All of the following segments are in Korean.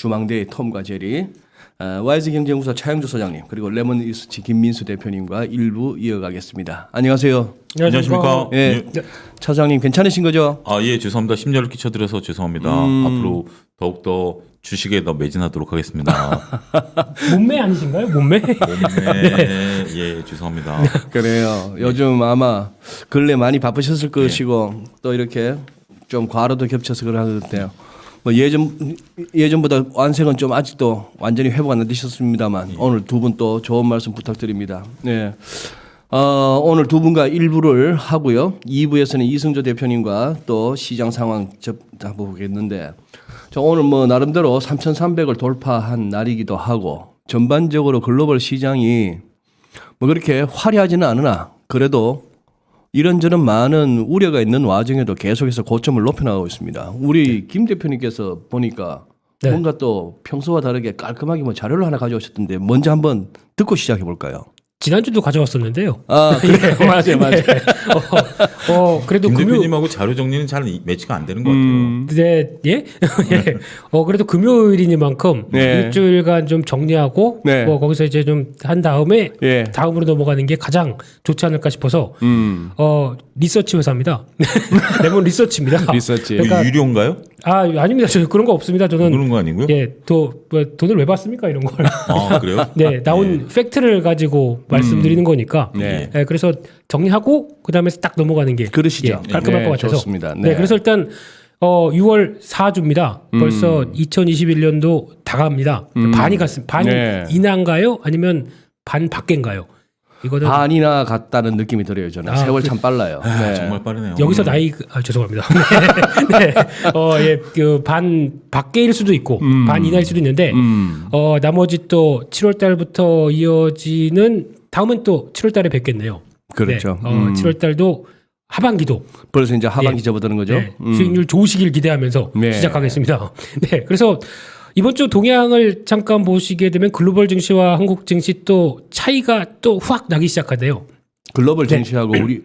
주망대의 톰과 제리, 와이즈 경제연구소 차영주 소장님, 그리고 레몬이스치 김민수 대표님과 일부 이어가겠습니다. 안녕하세요. 안녕하십니까? 예, 차장님 괜찮으신 거죠? 예, 죄송합니다. 심려를 끼쳐드려서 죄송합니다. 앞으로 더욱더 주식에 더 매진하도록 하겠습니다. 몸매 아니신가요? 몸매? 예, 죄송합니다. 그래요. 요즘 아마 근래 많이 바쁘셨을 것이고 또 이렇게 좀 과로도 겹쳐서 그러는데요. 뭐 예전보다 완색은 좀 아직도 완전히 회복 안 되셨습니다만 오늘 두 분 또 좋은 말씀 부탁드립니다. 네. 오늘 두 분과 1부를 하고요. 2부에서는 이승조 대표님과 또 시장 상황 접해보겠는데 저 오늘 뭐 나름대로 3,300을 돌파한 날이기도 하고 전반적으로 글로벌 시장이 뭐 그렇게 화려하지는 않으나 그래도 이런저런 많은 우려가 있는 와중에도 계속해서 고점을 높여나가고 있습니다. 우리 김 대표님께서 보니까 뭔가 또 평소와 다르게 깔끔하게 뭐 자료를 하나 가져오셨던데 먼저 한번 듣고 시작해 볼까요? 지난주도 가져왔었는데요. 그래요. 맞아요. 그래도 김 대표님하고 자료 정리는 잘 매치가 안 되는 것 같아요. 네, 예? 예. 그래도 금요일이니만큼 일주일간 좀 정리하고 거기서 이제 좀 한 다음에 다음으로 넘어가는 게 가장 좋지 않을까 싶어서 리서치 회사입니다. 레몬 리서치입니다. 리서치. 그러니까, 유료인가요? 아닙니다. 저 그런 거 없습니다. 저는 그런 거 아니고요? 예, 돈을 왜 받습니까 이런 걸? 그래요? 네, 나온 팩트를 가지고 말씀드리는 거니까. 그래서 정리하고 그다음에 딱 넘어가는 게 그러시죠. 깔끔할 것 같아서. 좋습니다. 네, 그래서 일단 6월 4주입니다. 벌써 2021년도 다 갑니다. 반이 갔습니다. 반이 이나인가요? 아니면 반 밖인가요? 이거는 반이나 갔다는 느낌이 들어요. 저는 세월 참 빨라요. 정말 빠르네요. 여기서 나이 죄송합니다. 반 밖일 수도 있고 반 이나일 수도 있는데 나머지 또 7월 달부터 이어지는 다음은 또 7월 달에 뵙겠네요. 그렇죠. 7월 달도 하반기도 벌써 이제 하반기 접어드는 거죠. 수익률 좋으시길 기대하면서 시작하겠습니다. 네, 그래서 이번 주 동향을 잠깐 보시게 되면 글로벌 증시와 한국 증시 또 차이가 또 확 나기 시작하대요. 글로벌 증시하고 우리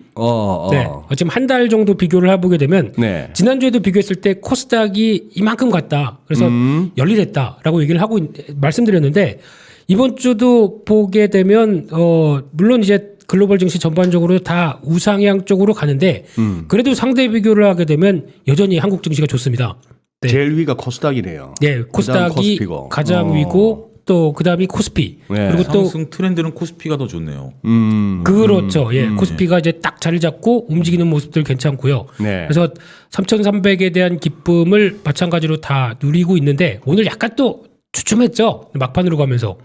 지금 한 달 정도 비교를 해보게 되면 지난주에도 비교했을 때 코스닥이 이만큼 갔다. 그래서 열리됐다라고 얘기를 하고 말씀드렸는데 이번 주도 보게 되면 물론 이제 글로벌 증시 전반적으로 다 우상향 쪽으로 가는데 그래도 상대 비교를 하게 되면 여전히 한국 증시가 좋습니다. 네. 제일 위가 코스닥이네요. 네, 코스닥이 가장 위고 또 그다음이 코스피. 그리고 또 상승 트렌드는 코스피가 더 좋네요. 그렇죠. 코스피가 이제 딱 자리 잡고 움직이는 모습들 괜찮고요. 그래서 3,300에 대한 기쁨을 마찬가지로 다 누리고 있는데 오늘 약간 또 주춤했죠. 막판으로 가면서.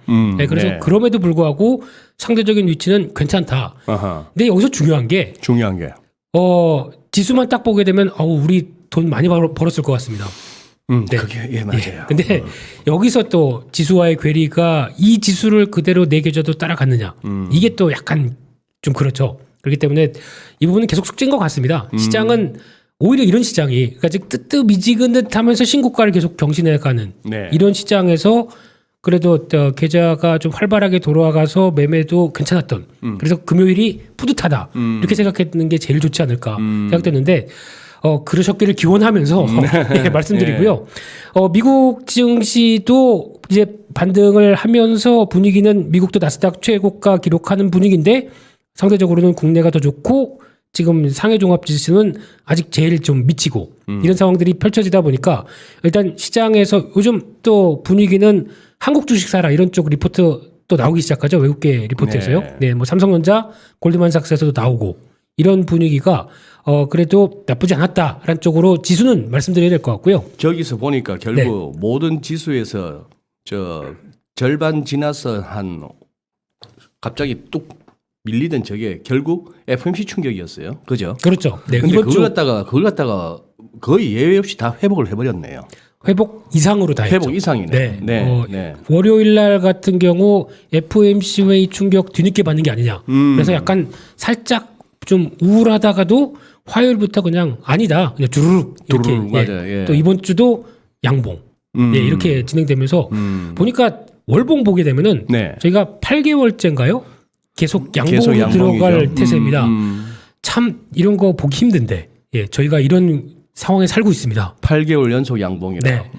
그래서 그럼에도 불구하고 상대적인 위치는 괜찮다. 근데 여기서 중요한 게 지수만 딱 보게 되면 우리 돈 많이 벌었을 것 같습니다. 그게 맞아요. 근데 여기서 또 지수와의 괴리가 이 지수를 그대로 내 계좌도 따라갔느냐. 이게 또 약간 좀 그렇죠. 그렇기 때문에 이 부분은 계속 숙제인 것 같습니다. 시장은 오히려 이런 시장이 그러니까 뜨뜻미지근듯하면서 신고가를 계속 경신해가는 이런 시장에서 그래도 계좌가 좀 활발하게 돌아가서 매매도 괜찮았던 그래서 금요일이 뿌듯하다 이렇게 생각했는 게 제일 좋지 않을까 생각됐는데 그러셨기를 기원하면서 말씀드리고요. 미국 증시도 이제 반등을 하면서 분위기는 미국도 나스닥 최고가 기록하는 분위기인데 상대적으로는 국내가 더 좋고 지금 상해 종합 지수는 아직 제일 좀 미치고 이런 상황들이 펼쳐지다 보니까 일단 시장에서 요즘 또 분위기는 한국 주식 사라 이런 쪽 리포트 또 나오기 시작하죠. 외국계 리포트에서요. 뭐 삼성전자, 골드만삭스에서도 나오고 이런 분위기가 그래도 나쁘지 않았다라는 쪽으로 지수는 말씀드려야 될 것 같고요. 저기서 보니까 결국 모든 지수에서 절반 지나서 한 갑자기 뚝 밀리던 저게 결국 FOMC 충격이었어요. 그죠? 그렇죠. 네, 근데 그걸 갖다가 거의 예외 없이 다 회복을 해버렸네요. 회복 이상으로 다 회복 했죠. 이상이네. 월요일 날 같은 경우 FOMC 회의 충격 뒤늦게 받는 게 아니냐. 그래서 약간 살짝 좀 우울하다가도 화요일부터 그냥 아니다. 그냥 주르륵 이렇게. 맞아요. 또 이번 주도 양봉. 이렇게 진행되면서 보니까 월봉 보게 되면은 저희가 8개월째인가요? 계속 양봉으로 들어갈 태세입니다. 참 이런 거 보기 힘든데 저희가 이런 상황에 살고 있습니다. 8개월 연속 양봉이라. 네.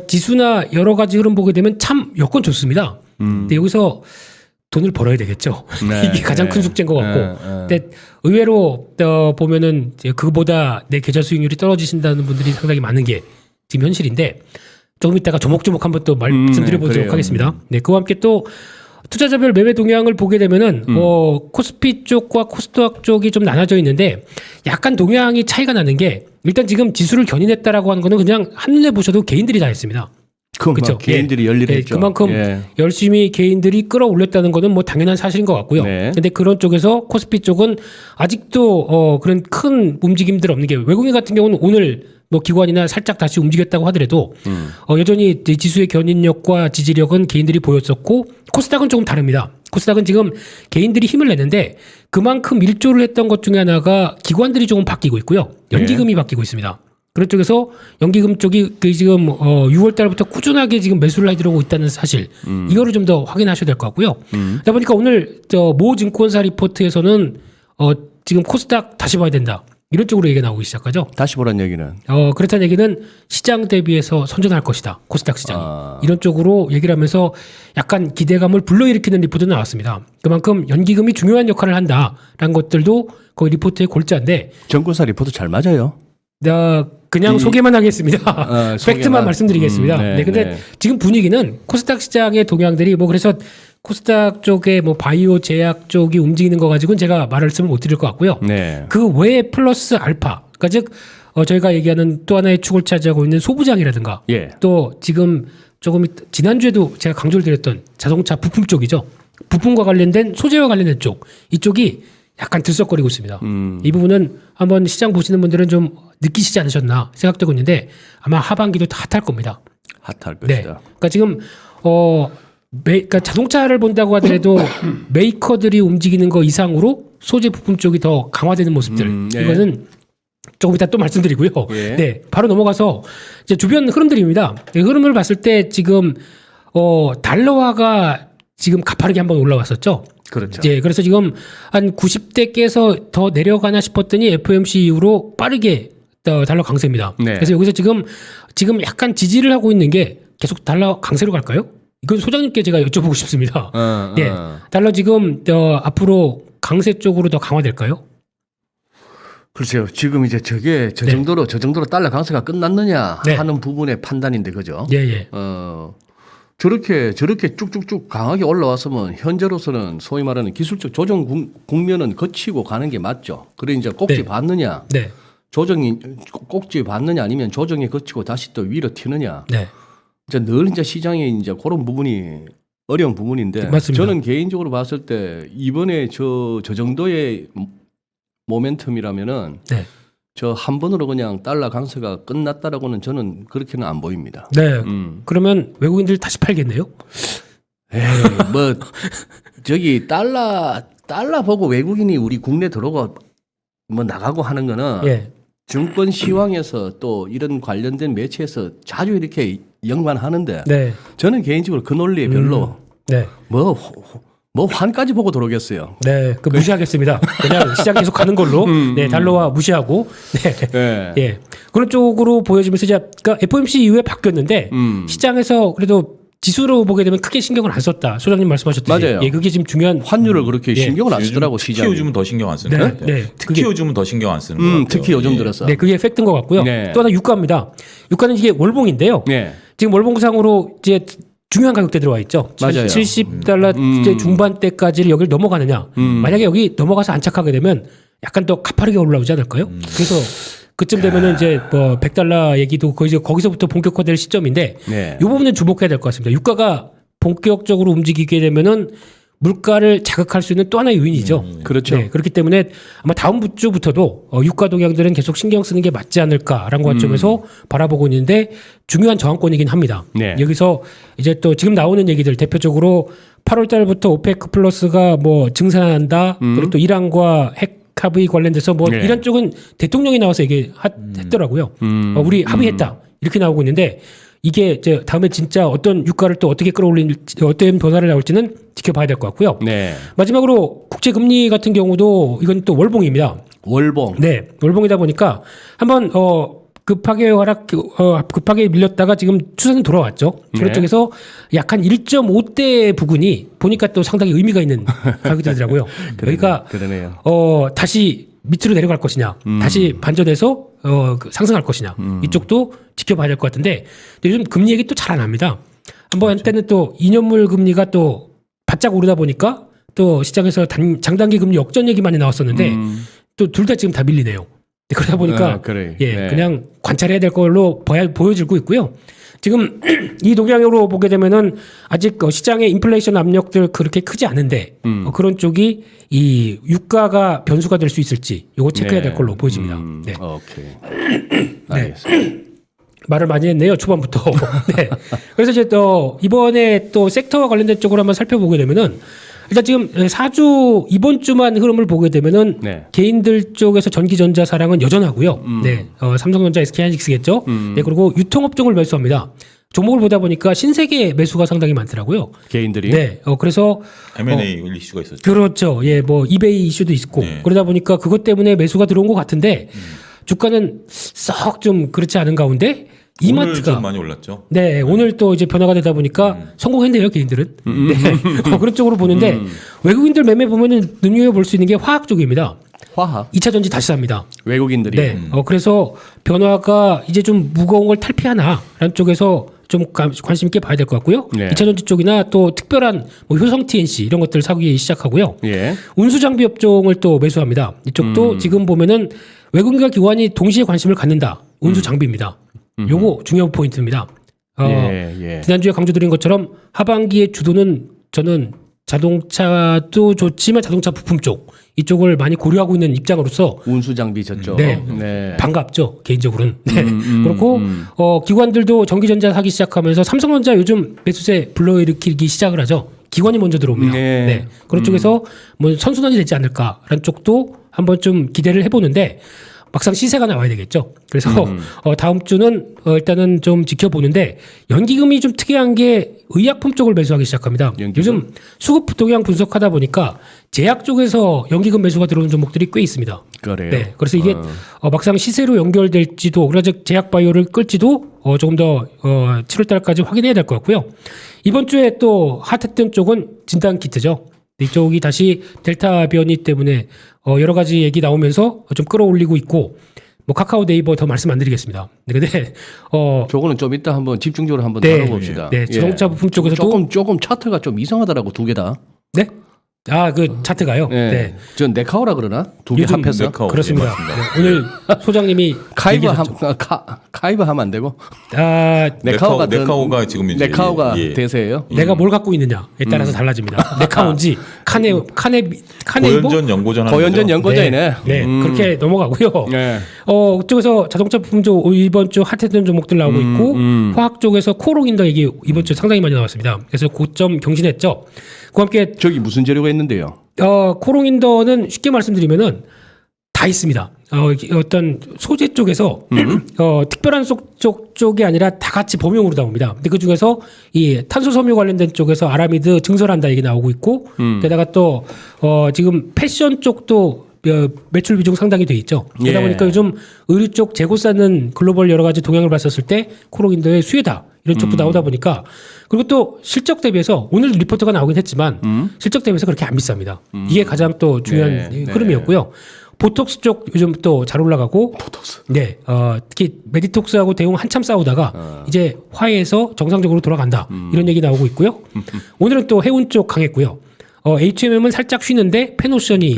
지수나 여러 가지 흐름 보게 되면 참 여건 좋습니다. 근데 여기서 돈을 벌어야 되겠죠. 네, 이게 가장 네. 큰 숙제인 것 같고. 네. 근데 의외로 보면은 이제 그보다 내 계좌 수익률이 떨어지신다는 분들이 상당히 많은 게 지금 현실인데 조금 이따가 조목조목 한번 또 말씀드려보도록 그래요. 하겠습니다. 네, 그와 함께 또 투자자별 매매 동향을 보게 되면은 코스피 쪽과 코스닥 쪽이 좀 나눠져 있는데 약간 동향이 차이가 나는 게 일단 지금 지수를 견인했다라고 하는 거는 그냥 한눈에 보셔도 개인들이 다 했습니다. 그건 그쵸? 막 개인들이 열일했죠. 그만큼 예. 열심히 개인들이 끌어올렸다는 거는 뭐 당연한 사실인 것 같고요. 네. 근데 그런 쪽에서 코스피 쪽은 아직도 그런 큰 움직임들 없는 게 외국인 같은 경우는 오늘 뭐 기관이나 살짝 다시 움직였다고 하더라도 여전히 이제 지수의 견인력과 지지력은 개인들이 보였었고 코스닥은 조금 다릅니다. 코스닥은 지금 개인들이 힘을 내는데 그만큼 일조를 했던 것 중에 하나가 기관들이 조금 바뀌고 있고요. 연기금이 바뀌고 있습니다. 그런 쪽에서 연기금 쪽이 지금 6월 달부터 꾸준하게 지금 매수를 하게 들어오고 있다는 사실 이거를 좀 더 확인하셔야 될 것 같고요. 그러다 보니까 오늘 모 증권사 리포트에서는 지금 코스닥 다시 봐야 된다. 이런 쪽으로 얘기가 나오기 시작하죠. 다시 보란 얘기는 그렇다는 얘기는 시장 대비해서 선전할 것이다. 코스닥 시장이. 아. 이런 쪽으로 얘기를 하면서 약간 기대감을 불러일으키는 리포트도 나왔습니다. 그만큼 연기금이 중요한 역할을 한다라는 것들도 거기 리포트의 골자인데 정권사 리포트 잘 맞아요. 그냥 소개만 하겠습니다. 팩트만 소개만. 말씀드리겠습니다. 네, 근데 네. 지금 분위기는 코스닥 시장의 동향들이 뭐 그래서 코스닥 쪽에 뭐 바이오 제약 쪽이 움직이는 거 가지고는 제가 말씀을 못 드릴 것 같고요. 네. 그 외에 플러스 알파, 그러니까 즉 저희가 얘기하는 또 하나의 축을 차지하고 있는 소부장이라든가 예. 또 지금 조금 지난주에도 제가 강조를 드렸던 자동차 부품 쪽이죠. 부품과 관련된 소재와 관련된 쪽 이쪽이 약간 들썩거리고 있습니다. 이 부분은 한번 시장 보시는 분들은 좀 느끼시지 않으셨나 생각되고 있는데 아마 하반기도 다 핫할 겁니다. 핫할 네. 것이다. 그러니까 지금 그러니까 자동차를 본다고 하더라도 메이커들이 움직이는 거 이상으로 소재 부품 쪽이 더 강화되는 모습들. 네. 이거는 조금 이따 또 말씀드리고요. 예. 네, 바로 넘어가서 이제 주변 흐름들입니다. 네, 흐름을 봤을 때 지금 달러화가 지금 가파르게 한번 올라왔었죠. 그렇죠. 예, 그래서 지금 한 90대 깨서 더 내려가나 싶었더니 FOMC 이후로 빠르게 달러 강세입니다. 네. 그래서 여기서 지금 약간 지지를 하고 있는 게 계속 달러 강세로 갈까요? 이건 소장님께 제가 여쭤보고 싶습니다. 예, 달러 지금 앞으로 강세 쪽으로 더 강화될까요? 글쎄요. 지금 이제 저 네. 정도로 달러 강세가 끝났느냐 네. 하는 부분의 판단인데 그죠? 예, 예. 저렇게 쭉쭉쭉 강하게 올라왔으면 현재로서는 소위 말하는 기술적 조정 국면은 거치고 가는 게 맞죠. 그래 이제 꼭지 네. 받느냐, 네, 조정이 꼭지 받느냐 아니면 조정이 거치고 다시 또 위로 튀느냐. 네. 이제 늘 이제 시장에 이제 그런 부분이 어려운 부분인데 맞습니다. 저는 개인적으로 봤을 때 이번에 저 정도의 모멘텀이라면은 네. 저 한 번으로 그냥 달러 강세가 끝났다라고는 저는 그렇게는 안 보입니다. 네. 그러면 외국인들 다시 팔겠네요? 에이, 뭐 저기 달러 보고 외국인이 우리 국내 들어오고 뭐 나가고 하는 거는 예. 증권 시황에서 또 이런 관련된 매체에서 자주 이렇게 연관하는데 네. 저는 개인적으로 그 논리에 별로 네. 뭐 환까지 보고 들어오겠어요. 네. 그 무시하겠습니다. 그냥 시장 계속 가는 걸로. 네. 달러와 무시하고. 네. 네. 예. 그런 쪽으로 보여지면서 이제 그러니까 FOMC 이후에 바뀌었는데 시장에서 그래도 지수로 보게 되면 크게 신경을 안 썼다. 소장님 말씀하셨듯이. 맞아요. 예, 그게 지금 중요한 환율을 그렇게 예. 신경을 안 쓰더라고 특히 시장이. 요즘은 더 신경 안 쓰는 네, 것 같아요. 네. 특히 그게- 요즘은 더 신경 안 쓰는 것 같아요. 특히 요즘 예. 들어서. 네, 그게 팩트인 것 같고요. 네. 또 하나 유가입니다. 유가는 이게 월봉인데요. 네. 지금 월봉상으로 이제 중요한 가격대 들어와 있죠. 맞아요. 70달러 이제 중반대까지를 여기를 넘어가느냐. 만약에 여기 넘어가서 안착하게 되면 약간 더 가파르게 올라오지 않을까요? 그래서 그쯤 되면은 이제 뭐 100달러 얘기도 거기서부터 본격화될 시점인데 네. 이 부분은 주목해야 될 것 같습니다. 유가가 본격적으로 움직이게 되면은 물가를 자극할 수 있는 또 하나의 요인이죠. 그렇죠. 네, 그렇기 때문에 아마 다음 주부터도 유가 동향들은 계속 신경 쓰는 게 맞지 않을까라는 관점에서 바라보고 있는데 중요한 저항권이긴 합니다. 네. 여기서 이제 또 지금 나오는 얘기들 대표적으로 8월 달부터 오페크 플러스가 뭐 증산한다. 그리고 또 이란과 핵 합의 관련돼서 뭐 네. 이란 쪽은 대통령이 나와서 얘기했더라고요. 우리 합의했다. 이렇게 나오고 있는데 이게 이제 다음에 진짜 어떤 유가를 또 어떻게 끌어올릴지 어떤 변화를 나올지는 지켜봐야 될 것 같고요. 네. 마지막으로 국제 금리 같은 경우도 이건 또 월봉입니다. 월봉. 네, 월봉이다 보니까 한번 급하게 밀렸다가 지금 추세는 돌아왔죠. 그런 네. 쪽에서 약간 1.5대 부근이 보니까 또 상당히 의미가 있는 가격이 되더라고요. 그러니까 그러네요. 다시 밑으로 내려갈 것이냐, 다시 반전해서 상승할 것이냐, 이쪽도 지켜봐야 될 것 같은데 요즘 금리 얘기 또 잘 안 합니다. 한때는 또 2년물 금리가 또 바짝 오르다 보니까 또 시장에서 장단기 금리 역전 얘기 많이 나왔었는데 또 둘 다 지금 다 밀리네요. 그러다 보니까 그래. 예, 네. 그냥 관찰해야 될 걸로 보여지고 있고요. 지금 이 동향으로 보게 되면은 아직 시장의 인플레이션 압력들 그렇게 크지 않은데 그런 쪽이 이 유가가 변수가 될 수 있을지 요거 체크해야 될 걸로 보여집니다. 네. 오케이. 알겠습니다. 말을 많이 했네요 초반부터. 네. 그래서 이제 또 이번에 또 섹터와 관련된 쪽으로 한번 살펴보게 되면은 일단 지금 4주 이번 주만 흐름을 보게 되면은 네. 개인들 쪽에서 전기전자 사랑은 여전하고요. 네, 삼성전자, SK하이닉스겠죠. 네, 그리고 유통업종을 매수합니다. 종목을 보다 보니까 신세계 매수가 상당히 많더라고요. 개인들이. 네, 그래서 M&A 이슈가 있었죠. 그렇죠. 예, 뭐 이베이 이슈도 있고 네. 그러다 보니까 그것 때문에 매수가 들어온 것 같은데 주가는 썩 좀 그렇지 않은 가운데 오늘 이마트가 좀 많이 올랐죠. 네, 오늘 또 이제 변화가 되다 보니까 성공했네요, 개인들은. 네. 그런 쪽으로 보는데 외국인들 매매 보면은 눈여겨볼 수 있는 게 화학 쪽입니다. 화학. 2차 전지 다시 삽니다. 외국인들이. 네. 그래서 변화가 이제 좀 무거운 걸 탈피하나라는 쪽에서 좀 관심 있게 봐야 될 것 같고요. 네. 2차 전지 쪽이나 또 특별한 뭐 효성 TNC 이런 것들 사기 시작하고요. 예. 운수 장비 업종을 또 매수합니다. 이쪽도 지금 보면은 외국인과 기관이 동시에 관심을 갖는다. 운수 장비입니다. 요거 중요 포인트입니다. 예. 지난주에 강조드린 것처럼 하반기의 주도는 저는 자동차도 좋지만 자동차 부품 쪽 이쪽을 많이 고려하고 있는 입장으로서 운수 장비 저쪽. 네. 네. 반갑죠 개인적으로는. 네. 그렇고 기관들도 전기전자 사기 시작하면서 삼성전자 요즘 매수세 불러일으키기 시작을 하죠. 기관이 먼저 들어옵니다. 네. 네. 그런 쪽에서 뭐 선순환이 되지 않을까라는 쪽도 한번 좀 기대를 해보는데 막상 시세가 나와야 되겠죠. 그래서 다음 주는 일단은 좀 지켜보는데 연기금이 좀 특이한 게 의약품 쪽을 매수하기 시작합니다. 연기금? 요즘 수급 동향 분석하다 보니까 제약 쪽에서 연기금 매수가 들어오는 종목들이 꽤 있습니다. 그래요. 네, 그래서 이게 막상 시세로 연결될지도, 그래서 제약 바이오를 끌지도 조금 더 7월달까지 확인해야 될 것 같고요. 이번 주에 또 핫했던 쪽은 진단 키트죠. 이쪽이 다시 델타 변이 때문에 여러 가지 얘기 나오면서 좀 끌어올리고 있고, 뭐 카카오 네이버 더 말씀 안 드리겠습니다. 네, 근데 저거는 좀 이따 한번 집중적으로 한번 네. 다뤄봅시다. 네, 자동차 부품 쪽에서도 조금 차트가 좀 이상하더라고 두 개 다. 네, 그 차트가요. 네. 전 네카오라 그러나 두 개 요즘 합해서 네카오. 그렇습니다. 네, 맞습니다. 네, 오늘 소장님이 카이브 얘기하셨죠. 카이브 하면 안 되고 네카오가 지금 이제 네카오가 예. 대세예요. 내가 뭘 갖고 있느냐에 따라서 달라집니다. 네카온지 카네이버 고연전 연고전 하는 고연전 거죠? 연고전이네. 네, 그렇게 넘어가고요. 네. 그쪽에서 자동차 부품 쪽 이번 주 핫했던 종목들 나오고 있고 화학 쪽에서 코롱인더 얘기 이번 주 상당히 많이 나왔습니다. 그래서 고점 경신했죠. 그와 함께 저기 무슨 재료가 있는데요? 코롱인더는 쉽게 말씀드리면은 다 있습니다. 어떤 소재 쪽에서 특별한 쪽이 아니라 다 같이 범용으로 나옵니다. 근데 그 중에서 이 탄소 섬유 관련된 쪽에서 아라미드 증설한다 얘기 나오고 있고, 게다가 또 지금 패션 쪽도 매출 비중 상당히 돼 있죠. 그러다 예. 보니까 요즘 의류 쪽 재고 쌓는 글로벌 여러 가지 동향을 봤었을 때 코롱인더의 수혜다 이런 쪽도 나오다 보니까, 그리고 또 실적 대비해서 오늘 리포트가 나오긴 했지만 실적 대비해서 그렇게 안 비쌉니다. 이게 가장 또 중요한 네, 흐름이었고요. 보톡스 쪽 요즘 또 잘 올라가고, 포토스. 네, 특히 메디톡스하고 대웅 한참 싸우다가 이제 화해해서 정상적으로 돌아간다 이런 얘기 나오고 있고요. 오늘은 또 해운 쪽 강했고요. HMM은 살짝 쉬는데 페노션이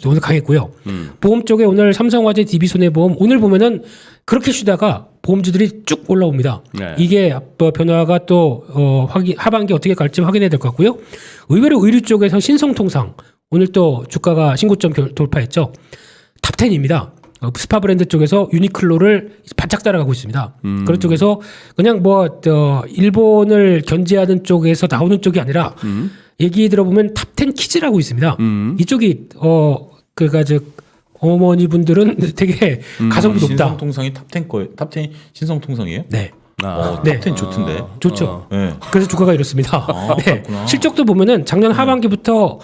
오늘 강했고요. 보험 쪽에 오늘 삼성화재, DB손해보험 오늘 보면은 그렇게 쉬다가 보험주들이 쭉 올라옵니다. 네. 이게 변화가 또 하반기 어떻게 갈지 확인해야 될 것 같고요. 의외로 의류 쪽에서 신성통상 오늘 또 주가가 신고점 돌파했죠. 탑10입니다. 스파 브랜드 쪽에서 유니클로를 바짝 따라가고 있습니다. 그런 쪽에서 그냥 일본을 견제하는 쪽에서 나오는 쪽이 아니라 얘기 들어보면 탑10 키즈라고 있습니다. 이쪽이 그러니까 어머니 분들은 되게 가성비 높다. 신성통상이 탑10 거예요. 탑10 신성통상이에요? 네. 탑10 좋던데. 좋죠. 네. 그래서 주가가 이렇습니다. 네. 그렇구나. 실적도 보면은 작년 하반기부터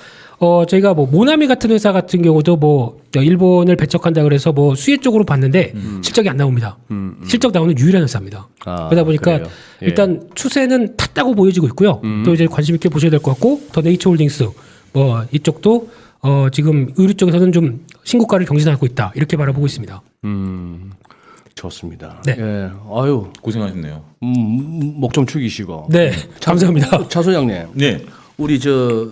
저희가 뭐 모나미 같은 회사 같은 경우도 뭐 일본을 배척한다 그래서 뭐 수혜 쪽으로 봤는데 실적이 안 나옵니다. 실적 나오는 유일한 회사입니다. 그러다 보니까 그래요. 예. 일단 추세는 탔다고 보여지고 있고요. 또 이제 관심 있게 보셔야 될 것 같고 더 네이처홀딩스 뭐 이쪽도 지금 의류 쪽에서는 좀 신고가를 경신하고 있다 이렇게 바라보고 있습니다. 좋습니다. 네. 예. 아유, 고생하셨네요. 목 좀 축이시고. 네, 감사합니다. 차 소장님, 네. 우리 저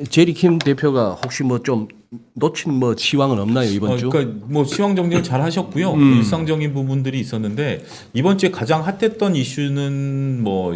제리킴 대표가 혹시 뭐 좀 놓친 뭐 시황은 없나요 이번 주? 그러니까 뭐 시황 정리를 잘 하셨고요. 일상적인 부분들이 있었는데 이번 주에 가장 핫했던 이슈는 뭐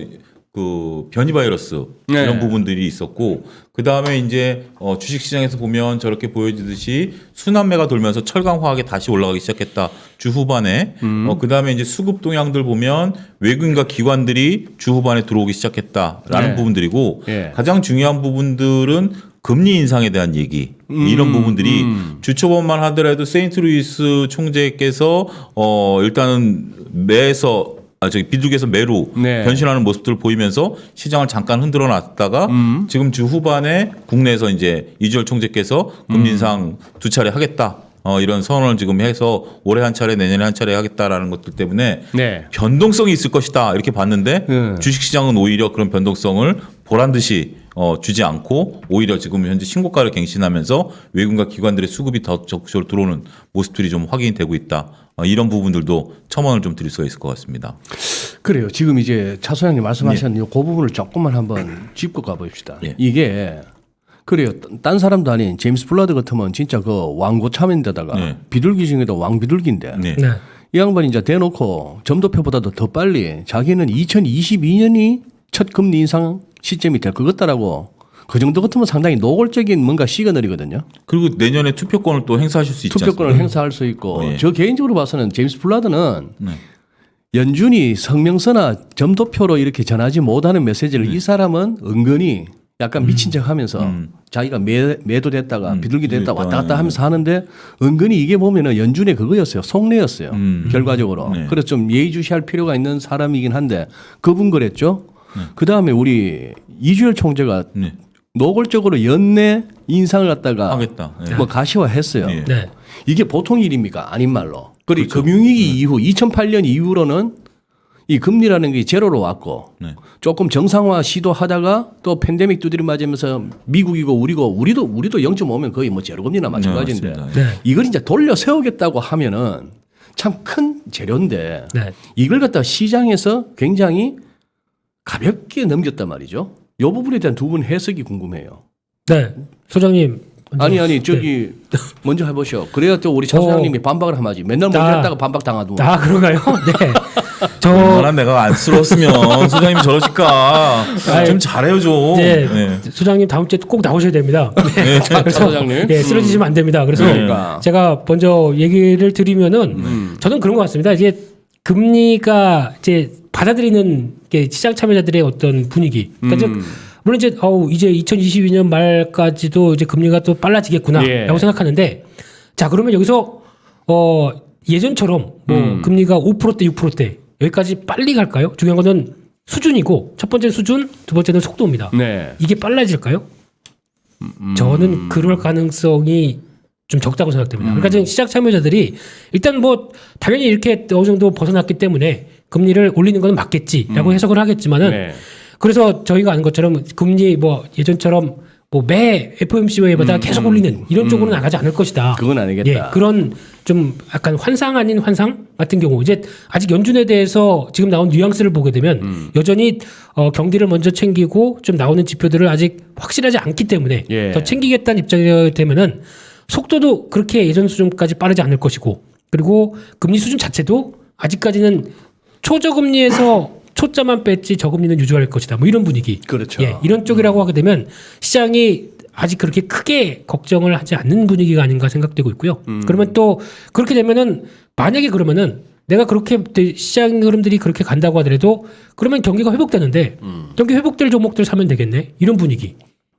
그 변이 바이러스 네. 이런 부분들이 있었고 그 다음에 이제 주식 시장에서 보면 저렇게 보여지듯이 순환매가 돌면서 철강 화학이 다시 올라가기 시작했다 주 후반에 그 다음에 이제 수급 동향들 보면 외국인과 기관들이 주 후반에 들어오기 시작했다라는 네. 부분들이고 예. 가장 중요한 부분들은 금리 인상에 대한 얘기 이런 부분들이 주초반만 하더라도 세인트루이스 총재께서 일단은 비둘기에서 매로 네. 변신하는 모습들을 보이면서 시장을 잠깐 흔들어 놨다가 지금 주 후반에 국내에서 이제 이주열 총재께서 금리 인상 2차례 하겠다. 이런 선언을 지금 해서 올해 한 차례 내년에 한 차례 하겠다라는 것들 때문에 네. 변동성이 있을 것이다 이렇게 봤는데 주식시장은 오히려 그런 변동성을 보란 듯이 주지 않고 오히려 지금 현재 신고가를 갱신하면서 외국인과 기관들의 수급이 더 적극적으로 들어오는 모습들이 좀 확인이 되고 있다. 이런 부분들도 첨언을 좀 드릴 수가 있을 것 같습니다. 그래요. 지금 이제 차 소장님 말씀하셨는데 그 부분을 조금만 한번 짚고 가봅시다. 예. 이게 그래요. 딴 사람도 아닌 제임스 블라드 같으면 진짜 그 왕고 참인데다가 네. 비둘기 중에도 왕비둘기인데 네. 네. 이 양반이 이제 대놓고 점도표보다도 더 빨리 자기는 2022년이 첫 금리 인상 시점이 될 것 같다라고 그 정도 같으면 상당히 노골적인 뭔가 시그널이거든요. 그리고 내년에 투표권을 또 행사하실 수 있지 투표권을 않습니까? 행사할 수 있고 네. 저 개인적으로 봐서는 제임스 블라드는 네. 연준이 성명서나 점도표로 이렇게 전하지 못하는 메시지를 이 사람은 은근히 약간 미친 척 하면서 자기가 매도 됐다가 비둘기 됐다 왔다 갔다 하면서 하는데 은근히 이게 보면은 연준의 그거였어요. 속내였어요. 결과적으로. 네. 그래서 좀 예의주시할 필요가 있는 사람이긴 한데 그분 그랬죠. 그 다음에 우리 이주열 총재가 네. 노골적으로 연내 인상을 갖다가 하겠다. 네. 뭐 가시화했어요. 네. 네. 이게 보통 일입니까? 아닌 말로. 그리고 금융위기 이후 2008년 이후로는 이 금리라는 게 제로로 왔고 네. 조금 정상화 시도하다가 또 팬데믹 두드려 맞으면서 미국이고 우리도 0.5면 거의 뭐 제로 금리나 마찬가지인데 맞습니다. 네. 이걸 이제 돌려 세우겠다고 하면은 참 큰 재료인데 네. 이걸 갖다 시장에서 굉장히 가볍게 넘겼단 말이죠. 이 부분에 대한 두 분 해석이 궁금해요. 네. 소장님. 먼저. 아니 저기 먼저 해보시오. 그래야 또 우리 차 소장님이 반박을 하지. 맨날 먼저 나- 했다가 반박 당하도. 그런가요? 네. 얼마나 내가 안쓰러웠으면 소장님이 저러실까. 아이, 좀 잘해요 좀. 네. 네. 소장님 다음 주에 꼭 나오셔야 됩니다. 네. 차 소장님. 네, 쓰러지시면 안 됩니다. 그래서 그러니까. 제가 먼저 얘기를 드리면은 저는 그런 것 같습니다. 이게 금리가 이제 받아들이는 게 시장 참여자들의 어떤 분위기. 그러니까 즉 물론 이제 2022년 말까지도 이제 금리가 또 빨라지겠구나라고 예. 생각하는데 자 그러면 여기서 예전처럼 뭐 금리가 5%대 6%대 여기까지 빨리 갈까요? 중요한 거는 수준이고 첫 번째는 수준, 두 번째는 속도입니다. 네. 이게 빨라질까요? 저는 그럴 가능성이 좀 적다고 생각됩니다. 그러니까 지금 시장 참여자들이 일단 뭐 당연히 이렇게 어느 정도 벗어났기 때문에 금리를 올리는 건 맞겠지라고 해석을 하겠지만은 네. 그래서 저희가 아는 것처럼 금리 뭐 예전처럼 뭐 매 FOMC마다 계속 올리는 이런 쪽으로 나가지 않을 것이다. 그건 아니겠다. 예, 그런 좀 약간 환상 아닌 환상 같은 경우 이제 아직 연준에 대해서 지금 나온 뉘앙스를 보게 되면 여전히 경기를 먼저 챙기고 좀 나오는 지표들을 아직 확실하지 않기 때문에 예. 더 챙기겠다는 입장이 되면은 속도도 그렇게 예전 수준까지 빠르지 않을 것이고 그리고 금리 수준 자체도 아직까지는 초저금리에서 초짜만 뺐지 저금리는 유지할 것이다. 뭐 이런 분위기. 그렇죠. 예, 이런 쪽이라고 하게 되면 시장이 아직 그렇게 크게 걱정을 하지 않는 분위기가 아닌가 생각되고 있고요. 그러면 또 그렇게 되면은 만약에 그러면은 내가 그렇게 시장 흐름들이 그렇게 간다고 하더라도 그러면 경기가 회복되는데 경기 회복될 종목들 사면 되겠네. 이런 분위기.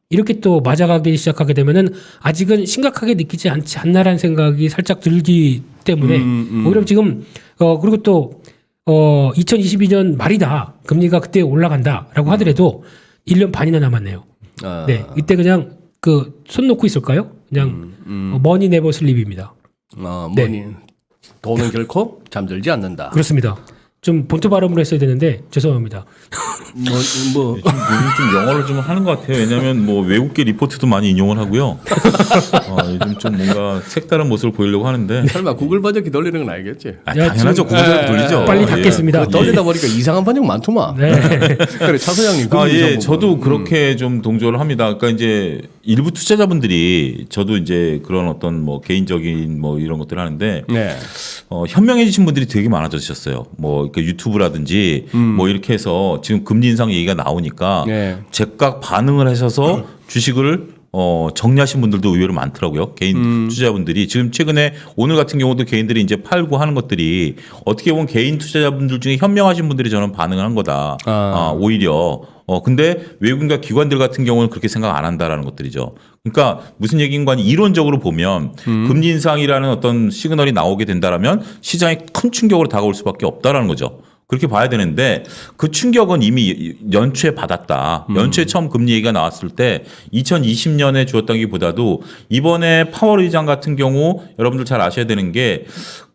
이렇게 또 맞아가기 시작하게 되면은 아직은 심각하게 느끼지 않지 않나라는 생각이 살짝 들기 때문에 오히려 지금 그리고 또 2022년 말이다. 금리가 그때 올라간다라고 하더라도 1년 반이나 남았네요. 네. 이때 그냥 그 손 놓고 있을까요? 그냥 머니 네버 슬립입니다. 뭐니 돈은 결코 잠들지 않는다. 그렇습니다. 좀 본토 발음으로 했어야 되는데 죄송합니다. 뭐 요즘 좀 영어를 좀 하는 것 같아요. 왜냐하면 뭐 외국계 리포트도 많이 인용을 하고요. 요즘 좀 뭔가 색다른 모습을 보이려고 하는데 설마 구글 번역기 돌리는 건 아니겠지? 당연하죠. 지금- 구글 돌리죠. 빨리 예. 닫겠습니다. 돌리다 보니까 이상한 번역 많더만. 네. 그래 차 소장님. 예, 저도 그렇게 좀 동조를 합니다. 그러니까 이제 일부 투자자분들이 저도 이제 그런 어떤 뭐 개인적인 뭐 이런 것들을 하는데 네. 현명해지신 분들이 되게 많아지셨어요. 뭐 그 유튜브라든지 뭐 이렇게 해서 지금 금리 인상 얘기가 나오니까 네. 즉각 반응을 하셔서 주식을 정리하신 분들도 의외로 많더라고요. 개인 투자자분들이 지금 최근에 오늘 같은 경우도 개인들이 이제 팔고 하는 것들이 어떻게 보면 개인 투자자분들 중에 현명하신 분들이 저는 반응을 한 거다. 오히려 근데 외국인과 기관들 같은 경우는 그렇게 생각 안 한다라는 것들이죠. 그러니까 무슨 얘기인가 하니 이론적으로 보면 금리 인상이라는 어떤 시그널이 나오게 된다라면 시장에 큰 충격으로 다가올 수밖에 없다라는 거죠. 그렇게 봐야 되는데 그 충격은 이미 연초에 받았다. 연초에 처음 금리 얘기가 나왔을 때 2020년에 주었다기보다도 이번에 파월 의장 같은 경우 여러분들 잘 아셔야 되는 게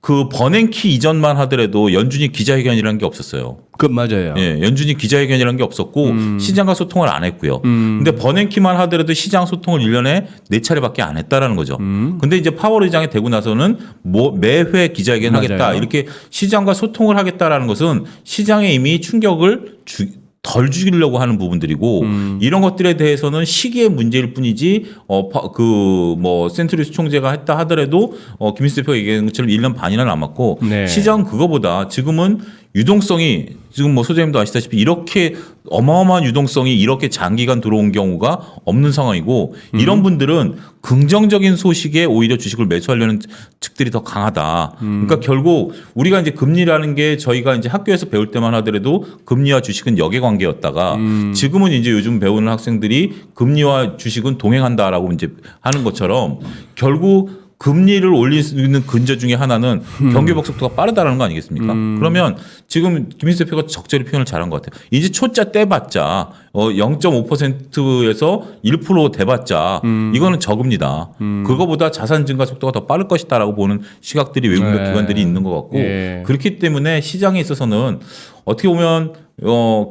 그 버냉키 이전만 하더라도 연준이 기자회견이라는 게 없었어요. 그 맞아요. 예, 연준이 기자회견이라는 게 없었고 시장과 소통을 안 했고요. 근데 버냉키만 하더라도 시장 소통을 1년에 4차례밖에 안 했다라는 거죠. 근데 이제 파월 의장이 되고 나서는 뭐 매회 기자회견 하겠다. 맞아요. 이렇게 시장과 소통을 하겠다라는 것은 시장에 이미 충격을 덜 죽이려고 하는 부분들이고 이런 것들에 대해서는 시기의 문제일 뿐이지 그 뭐 센트리스 총재가 했다 하더라도 김민수 대표가 얘기한 것처럼 1년 반이나 남았고 네. 시장 그거보다 지금은 유동성이 지금 뭐 소장님도 아시다시피 이렇게 어마어마한 유동성이 이렇게 장기간 들어온 경우가 없는 상황이고 이런 분들은 긍정적인 소식에 오히려 주식을 매수하려는 측들이 더 강하다. 그러니까 결국 우리가 이제 금리라는 게 저희가 이제 학교에서 배울 때만 하더라도 금리와 주식은 역의 관계였다가 지금은 이제 요즘 배우는 학생들이 금리와 주식은 동행한다라고 이제 하는 것처럼 결국 금리를 올릴 수 있는 근저 중에 하나는 경기 회복 속도가 빠르다는 거 아니겠습니까? 그러면 지금 김민수 대표가 적절히 표현을 잘한 것 같아요. 이제 초짜 떼봤자 0.5%에서 1% 돼봤자 이거는 저금리다. 그거보다 자산 증가 속도가 더 빠를 것이다라고 보는 시각들이 외국인 기관들이 있는 것 같고 예. 그렇기 때문에 시장에 있어서는 어떻게 보면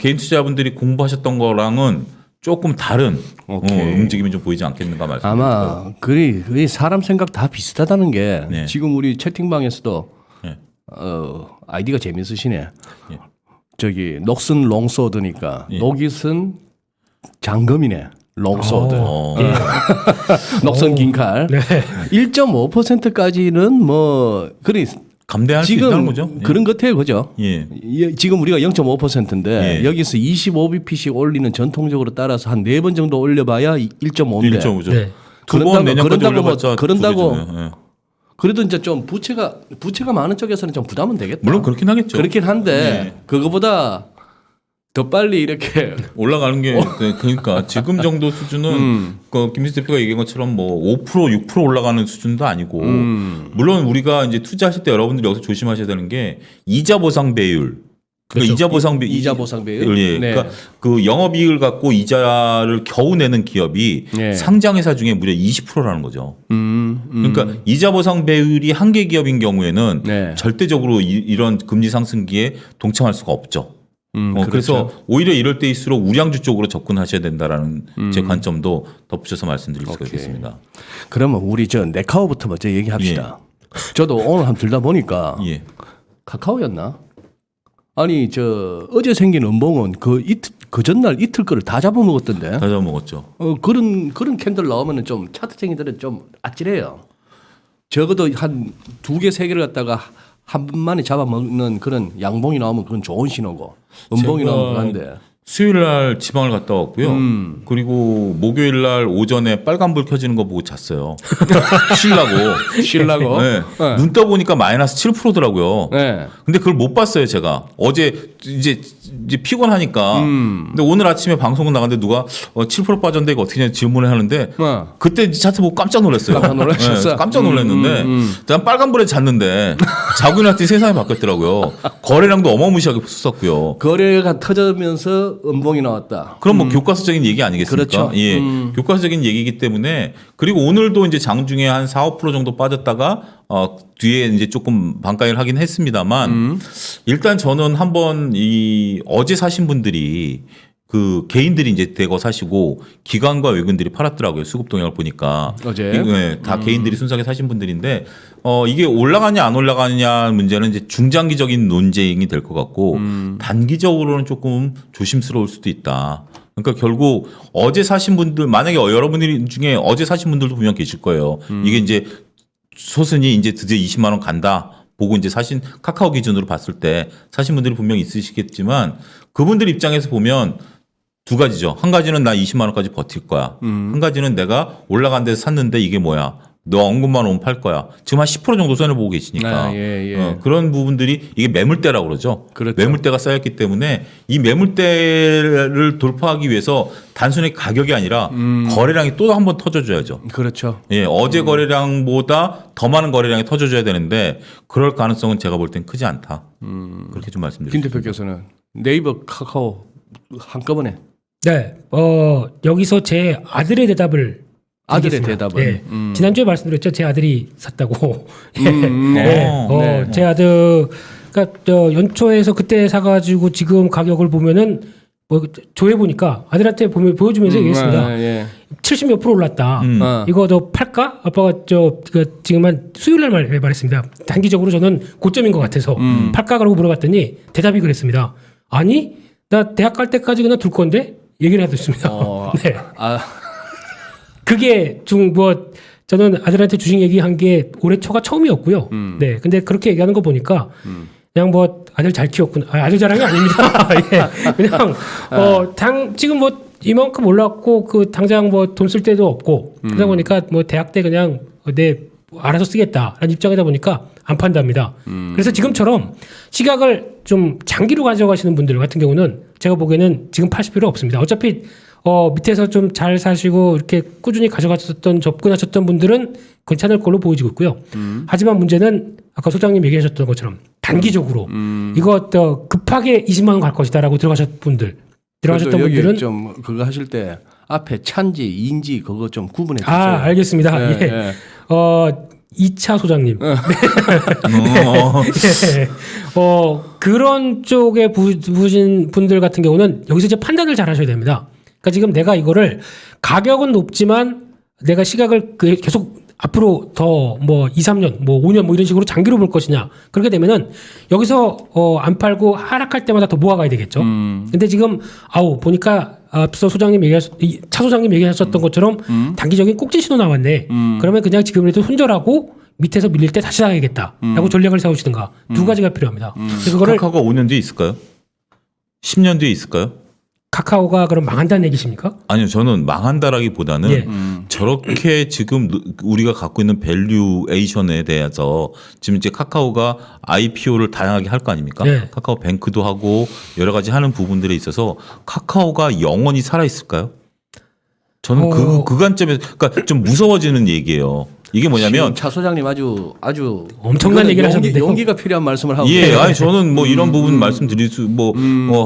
개인 투자자분들이 공부하셨던 거랑은 조금 다른 움직임이 좀 보이지 않겠는가 말씀드립니다. 아마 그리 사람 생각 다 비슷하다는 게 네. 지금 우리 채팅방에서도 네. 아이디가 재밌으시네. 예. 저기 녹슨 롱소드니까 예. 녹잇은 장검이네. 롱소드. 예. 녹슨 긴칼. 네. 1.5%까지는 뭐 그리 감대할 수 있다는 지금 거죠. 그런 것 같아요, 그죠? 예. 지금 우리가 0.5%인데 예. 여기서 25bp씩 올리는 전통적으로 따라서 한 4번 정도 올려봐야 1.5인데 1.5죠. 네. 두번 내년까지 그런다고 뭐- 올려봤자 그런다고 두 배잖아요. 예. 그래도 이제 좀 부채가 많은 쪽에서는 좀 부담은 되겠다. 물론 그렇긴 하겠죠. 그렇긴 한데 예. 그거보다 더 빨리 이렇게 올라가는 게 그러니까 지금 정도 수준은 그 김민수 대표가 얘기한 것처럼 뭐 5% 6% 올라가는 수준도 아니고 물론 우리가 이제 투자하실 때 여러분들이 여기서 조심하셔야 되는 게 이자 보상 배율 그러니까 그렇죠. 이자 보상 배율. 예. 네. 그러니까 그 영업이익을 갖고 이자를 겨우 내는 기업이 네. 상장회사 중에 무려 20%라는 거죠. 그러니까 이자 보상 배율이 한계 기업인 경우에는 네. 절대적으로 이런 금리 상승기에 동참할 수가 없죠. 그렇죠. 그래서 오히려 이럴 때일수록 우량주 쪽으로 접근하셔야 된다라는 제 관점도 덧붙여서 말씀드릴 수가 오케이. 있겠습니다. 그러면 우리 저 네카오부터 먼저 얘기합시다. 저도 오늘 한번 들다 보니까 예. 카카오였나? 아니 저 어제 생긴 음봉은 그 전날 이틀 거를 다 잡아먹었던데. 다 잡아먹었죠. 그런 캔들 나오면은 좀 차트쟁이들은 좀 아찔해요. 적어도 한 2개, 3개를 갖다가 한 번만에 잡아먹는 그런 양봉이 나오면 그건 좋은 신호고 음봉이 제가 나오면 그런데. 수요일 날 지방을 갔다 왔고요. 그리고 목요일 날 오전에 빨간불 켜지는 거 보고 잤어요. 쉬려고. 쉬려고. 네. 눈 떠보니까 마이너스 7%더라고요. 네. 근데 그걸 못 봤어요, 제가. 어제 이제 피곤하니까. 근데 오늘 아침에 방송은 나갔는데 누가 7% 빠졌는데 이거 어떻게 질문을 하는데 그때 이제 차트 보고 깜짝 놀랐어요. 깜짝 놀라셨어? 네, 깜짝 놀랐는데 난 빨간불에 잤는데 자고 일어났더니 세상이 바뀌었더라고요. 거래량도 어마무시하게 섰었고요. 거래가 터지면서 음봉이 나왔다. 그럼 뭐 교과서적인 얘기 아니겠습니까? 그렇죠. 예. 교과서적인 얘기이기 때문에 그리고 오늘도 이제 장중에 한 4, 5% 정도 빠졌다가 뒤에 이제 조금 반가이를 하긴 했습니다만 일단 저는 한번 이 어제 사신 분들이 그 개인들이 이제 대거 사시고 기관과 외국인들이 팔았더라고요. 수급 동향을 보니까. 어제? 네, 다 개인들이 순수하게 사신 분들인데 이게 올라가냐 안 올라가냐 문제는 이제 중장기적인 논쟁이 될 것 같고 단기적으로는 조금 조심스러울 수도 있다. 그러니까 결국 어제 사신 분들 만약에 여러분들 중에 어제 사신 분들도 분명 계실 거예요. 이게 이제 소선이 이제 드디어 20만 원 간다. 보고 이제 사신 카카오 기준으로 봤을 때 사신 분들이 분명히 있으시겠지만 그분들 입장에서 보면 두 가지죠. 한 가지는 나 20만 원까지 버틸 거야. 한 가지는 내가 올라간 데서 샀는데 이게 뭐야. 너 언급만 오면 팔 거야. 지금 한 10% 정도 손해 보고 계시니까. 아, 예. 그런 부분들이 이게 매물대라고 그러죠. 그렇죠. 매물대가 쌓였기 때문에 이 매물대를 돌파하기 위해서 단순히 가격이 아니라 거래량이 또 한 번 터져줘야죠. 그렇죠. 예, 어제 거래량보다 더 많은 거래량이 터져줘야 되는데 그럴 가능성은 제가 볼 땐 크지 않다. 그렇게 좀 김 말씀드리겠습니다. 대표께서는 네이버, 카카오 한꺼번에 네, 여기서 제 아들의 대답을 아들의 드리겠습니다. 대답을. 네. 지난주에 말씀드렸죠. 제 아들이 샀다고. 네. 제 아들, 그러니까 연초에서 그때 사가지고 지금 가격을 보면은 뭐 조회 보니까 아들한테 보여주면서 얘기했습니다. 예. 70몇 프로 올랐다. 어. 이거 너 팔까? 아빠가 지금 한 수요일 날 말했습니다. 단기적으로 저는 고점인 것 같아서 팔까? 그러고 물어봤더니 대답이 그랬습니다. 아니, 나 대학 갈 때까지 그냥 둘 건데 얘기를 해뒀습니다. 네. 그게 저는 아들한테 주식 얘기한 게 올해 초가 처음이었고요. 네. 근데 그렇게 얘기하는 거 보니까 그냥 뭐 아들 잘 키웠구나. 아들 자랑이 아닙니다. 예. 그냥 지금 뭐 이만큼 올랐고 그 당장 뭐 돈 쓸 데도 없고 그러다 보니까 뭐 대학 때 그냥 알아서 쓰겠다라는 입장이다 보니까 안 판답니다. 그래서 지금처럼 시각을 좀 장기로 가져가시는 분들 같은 경우는 제가 보기에는 지금 파실 필요 없습니다. 어차피 밑에서 좀 잘 사시고 이렇게 꾸준히 접근하셨던 분들은 괜찮을 걸로 보여지고 있고요. 하지만 문제는 아까 소장님 얘기하셨던 것처럼 단기적으로 이거 급하게 20만 원 갈 것이다라고 들어가셨던 분들은 좀 그거 하실 때 앞에 찬지, 인지 그거 좀 구분해 주세요. 알겠습니다. 예. 2차 소장님. 네. 그런 쪽에 부신 분들 같은 경우는 여기서 이제 판단을 잘 하셔야 됩니다. 그러니까 지금 내가 이거를 가격은 높지만 내가 시각을 계속 앞으로 더 뭐 2, 3년, 뭐 5년 뭐 이런 식으로 장기로 볼 것이냐. 그렇게 되면은 여기서 안 팔고 하락할 때마다 더 모아가야 되겠죠. 근데 지금 보니까 앞서 차 소장님 얘기하셨던 것처럼 단기적인 꼭지 신호 나왔네. 그러면 그냥 지금이라도 손절하고 밑에서 밀릴 때 다시 사야겠다라고 전략을 세우시든가 두 가지가 필요합니다. 그래서 그거를 카카오가 5년 뒤에 있을까요? 10년 뒤에 있을까요? 카카오가 그럼 망한다는 얘기십니까? 아니요, 저는 망한다라기보다는 예. 저렇게 지금 우리가 갖고 있는 밸류에이션에 대해서 지금 이제 카카오가 IPO를 다양하게 할 거 아닙니까? 네. 카카오 뱅크도 하고 여러 가지 하는 부분들에 있어서 카카오가 영원히 살아 있을까요? 저는 그 관점에서 그러니까 좀 무서워지는 얘기예요. 이게 뭐냐면 차 소장님 아주 엄청난 얘기를 하셨는데요. 용기가 필요한 말씀을 하고 예, 아니 저는 뭐 이런 부분 말씀드릴 수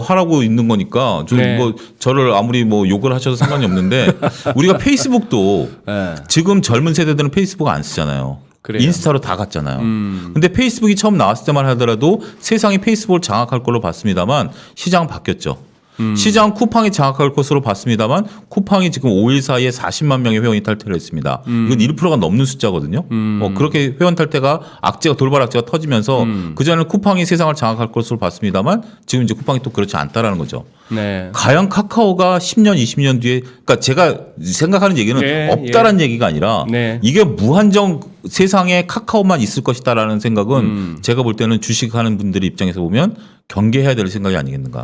하라고 있는 거니까 저는 네. 뭐 저를 아무리 뭐 욕을 하셔도 상관이 없는데 우리가 페이스북도 네. 지금 젊은 세대들은 페이스북 안 쓰잖아요. 그래요. 인스타로 다 갔잖아요. 근데 페이스북이 처음 나왔을 때만 하더라도 세상이 페이스북을 장악할 걸로 봤습니다만 시장은 바뀌었죠. 시장 쿠팡이 장악할 것으로 봤습니다만 쿠팡이 지금 5일 사이에 40만 명의 회원이 탈퇴를 했습니다. 이건 1%가 넘는 숫자거든요. 그렇게 회원 탈퇴가 돌발 악재가 터지면서 그전에는 쿠팡이 세상을 장악할 것으로 봤습니다만 지금 이제 쿠팡이 또 그렇지 않다라는 거죠. 네. 과연 카카오가 10년, 20년 뒤에 그러니까 제가 생각하는 얘기는 네, 없다라는 얘기가 아니라 네. 이게 무한정 세상에 카카오만 있을 것이다라는 생각은 제가 볼 때는 주식하는 분들의 입장에서 보면 경계해야 될 생각이 아니겠는가.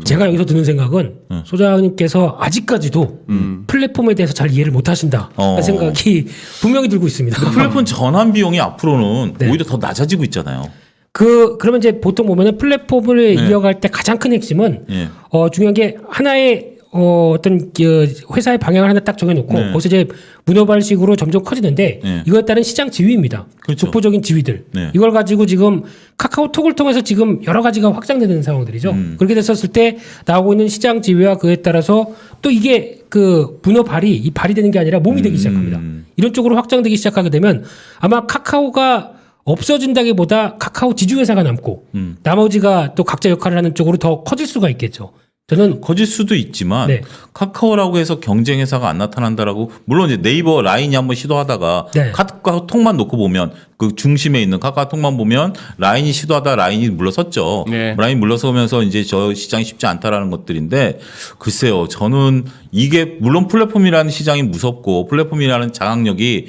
제가 여기서 드는 생각은 소장님께서 아직까지도 플랫폼에 대해서 잘 이해를 못 하신다 라는 생각이 분명히 들고 있습니다. 플랫폼 전환 비용이 앞으로는 네. 오히려 더 낮아지고 있잖아요. 그러면 이제 보통 보면은 플랫폼을 이어갈 때 가장 큰 핵심은 예. 중요한 게 하나의 어떤 그 회사의 방향을 하나 딱 정해놓고 네. 거기서 이제 문어발식으로 점점 커지는데 네. 이거에 따른 시장 지위입니다. 그렇죠. 독보적인 지위들. 네. 이걸 가지고 지금 카카오톡을 통해서 지금 여러 가지가 확장되는 상황들이죠. 그렇게 됐었을 때 나오고 있는 시장 지위와 그에 따라서 또 이게 그 문어발이 이 발이 되는 게 아니라 몸이 되기 시작합니다. 이런 쪽으로 확장되기 시작하게 되면 아마 카카오가 없어진다기보다 카카오 지주회사가 남고 나머지가 또 각자 역할을 하는 쪽으로 더 커질 수가 있겠죠. 저는 커질 수도 있지만 네. 카카오라고 해서 경쟁 회사가 안 나타난다라고 물론 이제 네이버 라인이 한번 시도하다가 네. 카카오톡만 놓고 보면 그 중심에 있는 카카오톡만 보면 라인이 시도하다 라인이 물러섰죠. 네. 라인 물러서면서 이제 저 시장이 쉽지 않다라는 것들인데 글쎄요. 저는 이게 물론 플랫폼이라는 시장이 무섭고 플랫폼이라는 장악력이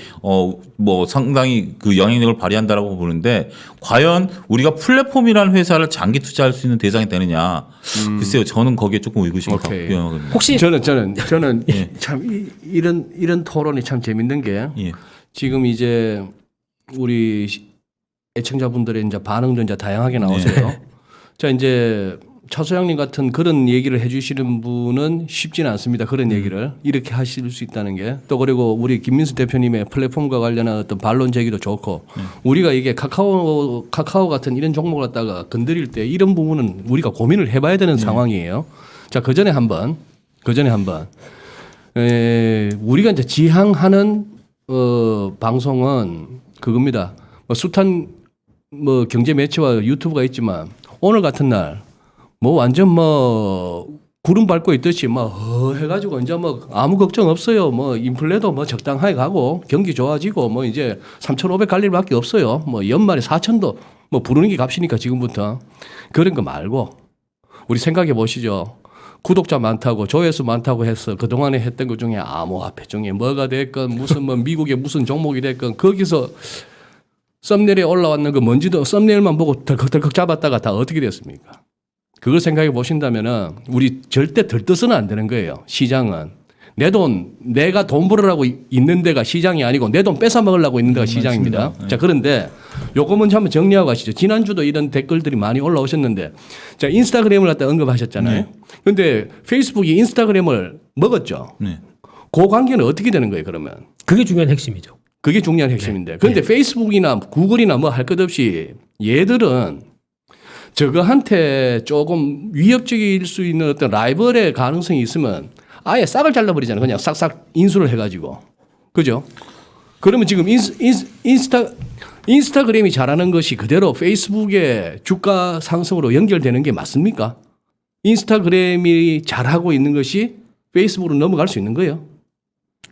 뭐 상당히 그 영향력을 발휘한다라고 보는데 과연 우리가 플랫폼이라는 회사를 장기 투자할 수 있는 대상이 되느냐. 글쎄요. 저는 거기에 조금 의구심을 갖고 오케이. 있거든요. 혹시 저는 참 이런 토론이 참 재밌는 게 예. 지금 이제 우리 애청자분들의 이제 반응도 이제 다양하게 나오세요. 자 이제 차 소장님 같은 그런 얘기를 해주시는 분은 쉽지는 않습니다. 그런 얘기를 이렇게 하실 수 있다는 게 또 그리고 우리 김민수 대표님의 플랫폼과 관련한 어떤 반론 제기도 좋고 우리가 이게 카카오 같은 이런 종목을 갖다가 건드릴 때 이런 부분은 우리가 고민을 해봐야 되는 상황이에요. 자 그 전에 한번 우리가 이제 지향하는 방송은 그겁니다. 숱한 경제 매체와 유튜브가 있지만 오늘 같은 날 완전 구름 밟고 있듯이 해가지고 이제 아무 걱정 없어요. 인플레도 적당하게 가고 경기 좋아지고 이제 3,500 갈 일밖에 없어요. 연말에 4,000도 부르는 게 값이니까 지금부터 그런 거 말고 우리 생각해 보시죠. 구독자 많다고 조회수 많다고 해서 그동안에 했던 것 중에 암호화폐 중에 뭐가 됐건 무슨 미국의 무슨 종목이 됐건 거기서 썸네일에 올라왔는 그 뭔지도 썸네일만 보고 덜컥덜컥 잡았다가 다 어떻게 됐습니까? 그걸 생각해 보신다면은 우리 절대 들떠서는 안 되는 거예요. 시장은 내 돈 내가 돈 벌으라고 있는 데가 시장이 아니고 내 돈 뺏어 먹으려고 있는 데가 시장입니다. 자 그런데 요거 먼저 한번 정리하고 가시죠. 지난주도 이런 댓글들이 많이 올라오셨는데 자 인스타그램을 갖다 언급하셨잖아요. 그런데 페이스북이 인스타그램을 먹었죠. 네. 그 관계는 어떻게 되는 거예요? 그러면 그게 중요한 핵심이죠. 그게 중요한 핵심인데 그런데 페이스북이나 구글이나 할 것 없이 얘들은 저거한테 조금 위협적일 수 있는 어떤 라이벌의 가능성이 있으면 아예 싹을 잘라버리잖아요. 그냥 싹싹 인수를 해가지고. 그죠? 그러면 지금 인스타그램이 잘하는 것이 그대로 페이스북의 주가 상승으로 연결되는 게 맞습니까? 인스타그램이 잘하고 있는 것이 페이스북으로 넘어갈 수 있는 거예요.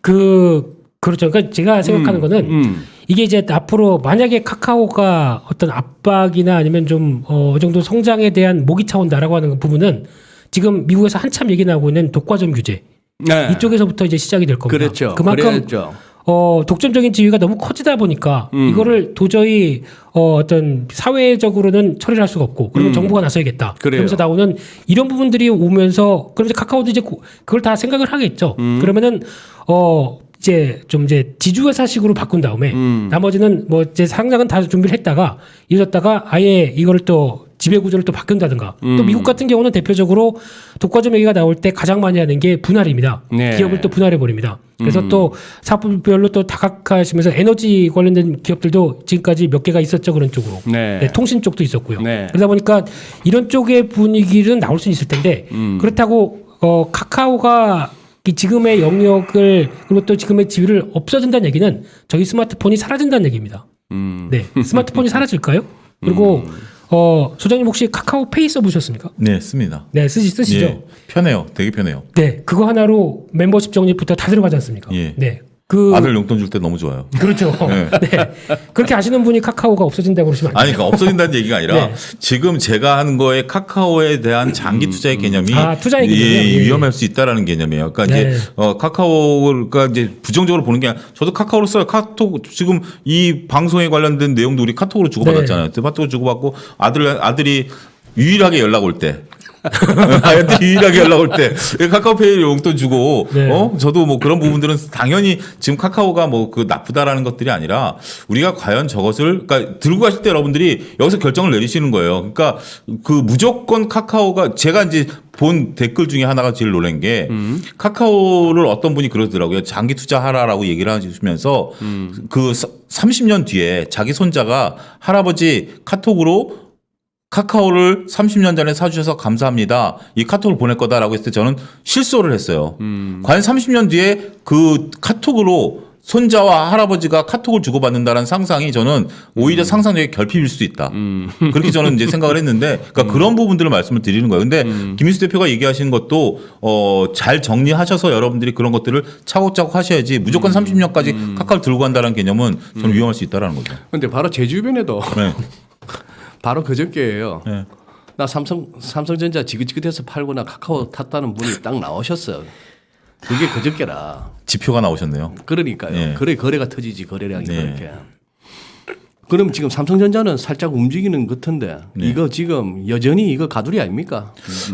그렇죠. 그러니까 제가 생각하는 거는 이게 이제 앞으로 만약에 카카오가 어떤 압박이나 아니면 좀 어느 정도 성장에 대한 목이 차온다라고 하는 부분은 지금 미국에서 한참 얘기 나오고 있는 독과점 규제 네. 이쪽에서부터 이제 시작이 될 겁니다. 그렇죠. 그만큼 그랬죠. 독점적인 지위가 너무 커지다 보니까 이거를 도저히 어떤 사회적으로는 처리를 할 수가 없고 그러면 정부가 나서야겠다. 그래요. 그러면서 나오는 이런 부분들이 오면서 그럼 이제 카카오도 이제 그걸 다 생각을 하겠죠. 그러면은 이제 지주회사식으로 바꾼 다음에 나머지는 이제 상장은 다 준비를 했다가 이어졌다가 아예 이거를 또 지배 구조를 또 바꾼다든가 또 미국 같은 경우는 대표적으로 독과점 얘기가 나올 때 가장 많이 하는 게 분할입니다. 네. 기업을 또 분할해 버립니다. 그래서 또 사업별로 또 다각화하시면서 에너지 관련된 기업들도 지금까지 몇 개가 있었죠 그런 쪽으로. 네. 네, 통신 쪽도 있었고요. 네. 그러다 보니까 이런 쪽의 분위기는 나올 수 있을 텐데 그렇다고 카카오가 이 지금의 영역을 그리고 또 지금의 지위를 없어진다는 얘기는 저희 스마트폰이 사라진다는 얘기입니다. 네, 스마트폰이 사라질까요? 그리고 소장님 혹시 카카오페이 써보셨습니까? 네, 씁니다. 네, 쓰시죠. 예, 편해요. 되게 편해요. 네, 그거 하나로 멤버십 적립부터 다 들어가지 않습니까? 예. 네, 아들 용돈 줄 때 너무 좋아요. 그렇죠. 네. 그렇게 아시는 분이 카카오가 없어진다고 그러시면 안 아니, 돼요. 그러니까 없어진다는 얘기가 아니라 네. 지금 제가 하는 거에 카카오에 대한 장기 투자의 개념이 투자의 개념이요? 예. 위험할 수 있다라는 개념이에요. 그러니까 네. 이제 카카오가 이제 부정적으로 보는 게 아니라 저도 카카오로 써요. 카톡 지금 이 방송에 관련된 내용도 우리 카톡으로 주고받았잖아요. 카톡으로 주고받고 아들이 유일하게 연락 올 때 아이한테 유일하게 연락 올 때 카카오페이 용돈 주고 네. 저도 뭐 그런 부분들은 당연히 지금 카카오가 뭐 그 나쁘다라는 것들이 아니라 우리가 과연 저것을 그러니까 들고 가실 때 여러분들이 여기서 결정을 내리시는 거예요. 그러니까 그 무조건 카카오가 제가 이제 본 댓글 중에 하나가 제일 놀란 게 카카오를 어떤 분이 그러더라고요. 장기 투자하라라고 얘기를 하시면서 그 30년 뒤에 자기 손자가 할아버지 카톡으로 카카오를 30년 전에 사주셔서 감사합니다. 이 카톡을 보낼 거다라고 했을 때 저는 실소를 했어요. 과연 30년 뒤에 그 카톡으로 손자와 할아버지가 카톡을 주고받는다는 상상이 저는 오히려 상상력의 결핍일 수도 있다. 그렇게 저는 이제 생각을 했는데 그러니까 그런 부분들을 말씀을 드리는 거예요. 근데 김인수 대표가 얘기하시는 것도 잘 정리하셔서 여러분들이 그런 것들을 차곡차곡 하셔야지 무조건 30년까지 카카오를 들고 간다는 개념은 저는 위험할 수 있다는 거죠. 근데 바로 제 주변에도 네. 바로 그저께예요. 네. 나 삼성전자 지긋지긋해서 팔거나 카카오 탔다는 분이 딱 나오셨어요. 그게 그저께라. 지표가 나오셨네요. 그러니까요. 예. 그래 거래가 터지지 거래량이 네. 그렇게. 그럼 지금 삼성전자는 살짝 움직이는 것 같은데 네. 이거 지금 여전히 이거 가두리 아닙니까?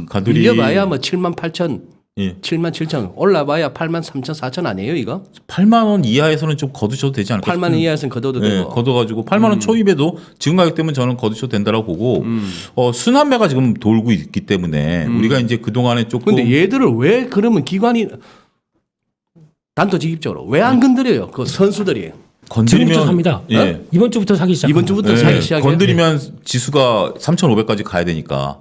가두리 밀려봐야 뭐 7만 8천, 예. 7만 7천 올라봐야 8만 3천 4천 아니에요 이거? 8만 원 이하에서는 좀 거두셔도 되지 않을까? 8만 원 이하에서는 걷어도 네, 되고. 걷어가지고 8만 원 초입에도 지금 가격 때문에 저는 거두셔도 된다라고 보고 순환매가 지금 돌고 있기 때문에 우리가 이제 그 동안에 조금 근데 얘들을 왜 그러면 기관이 단도직입적으로 왜 안 건드려요? 그 선수들이 지금부터 삽니다. 예. 이번 주부터 사기 시작. 이번 주부터 예, 사기 시작해. 건드리면 지수가 3,500까지 가야 되니까.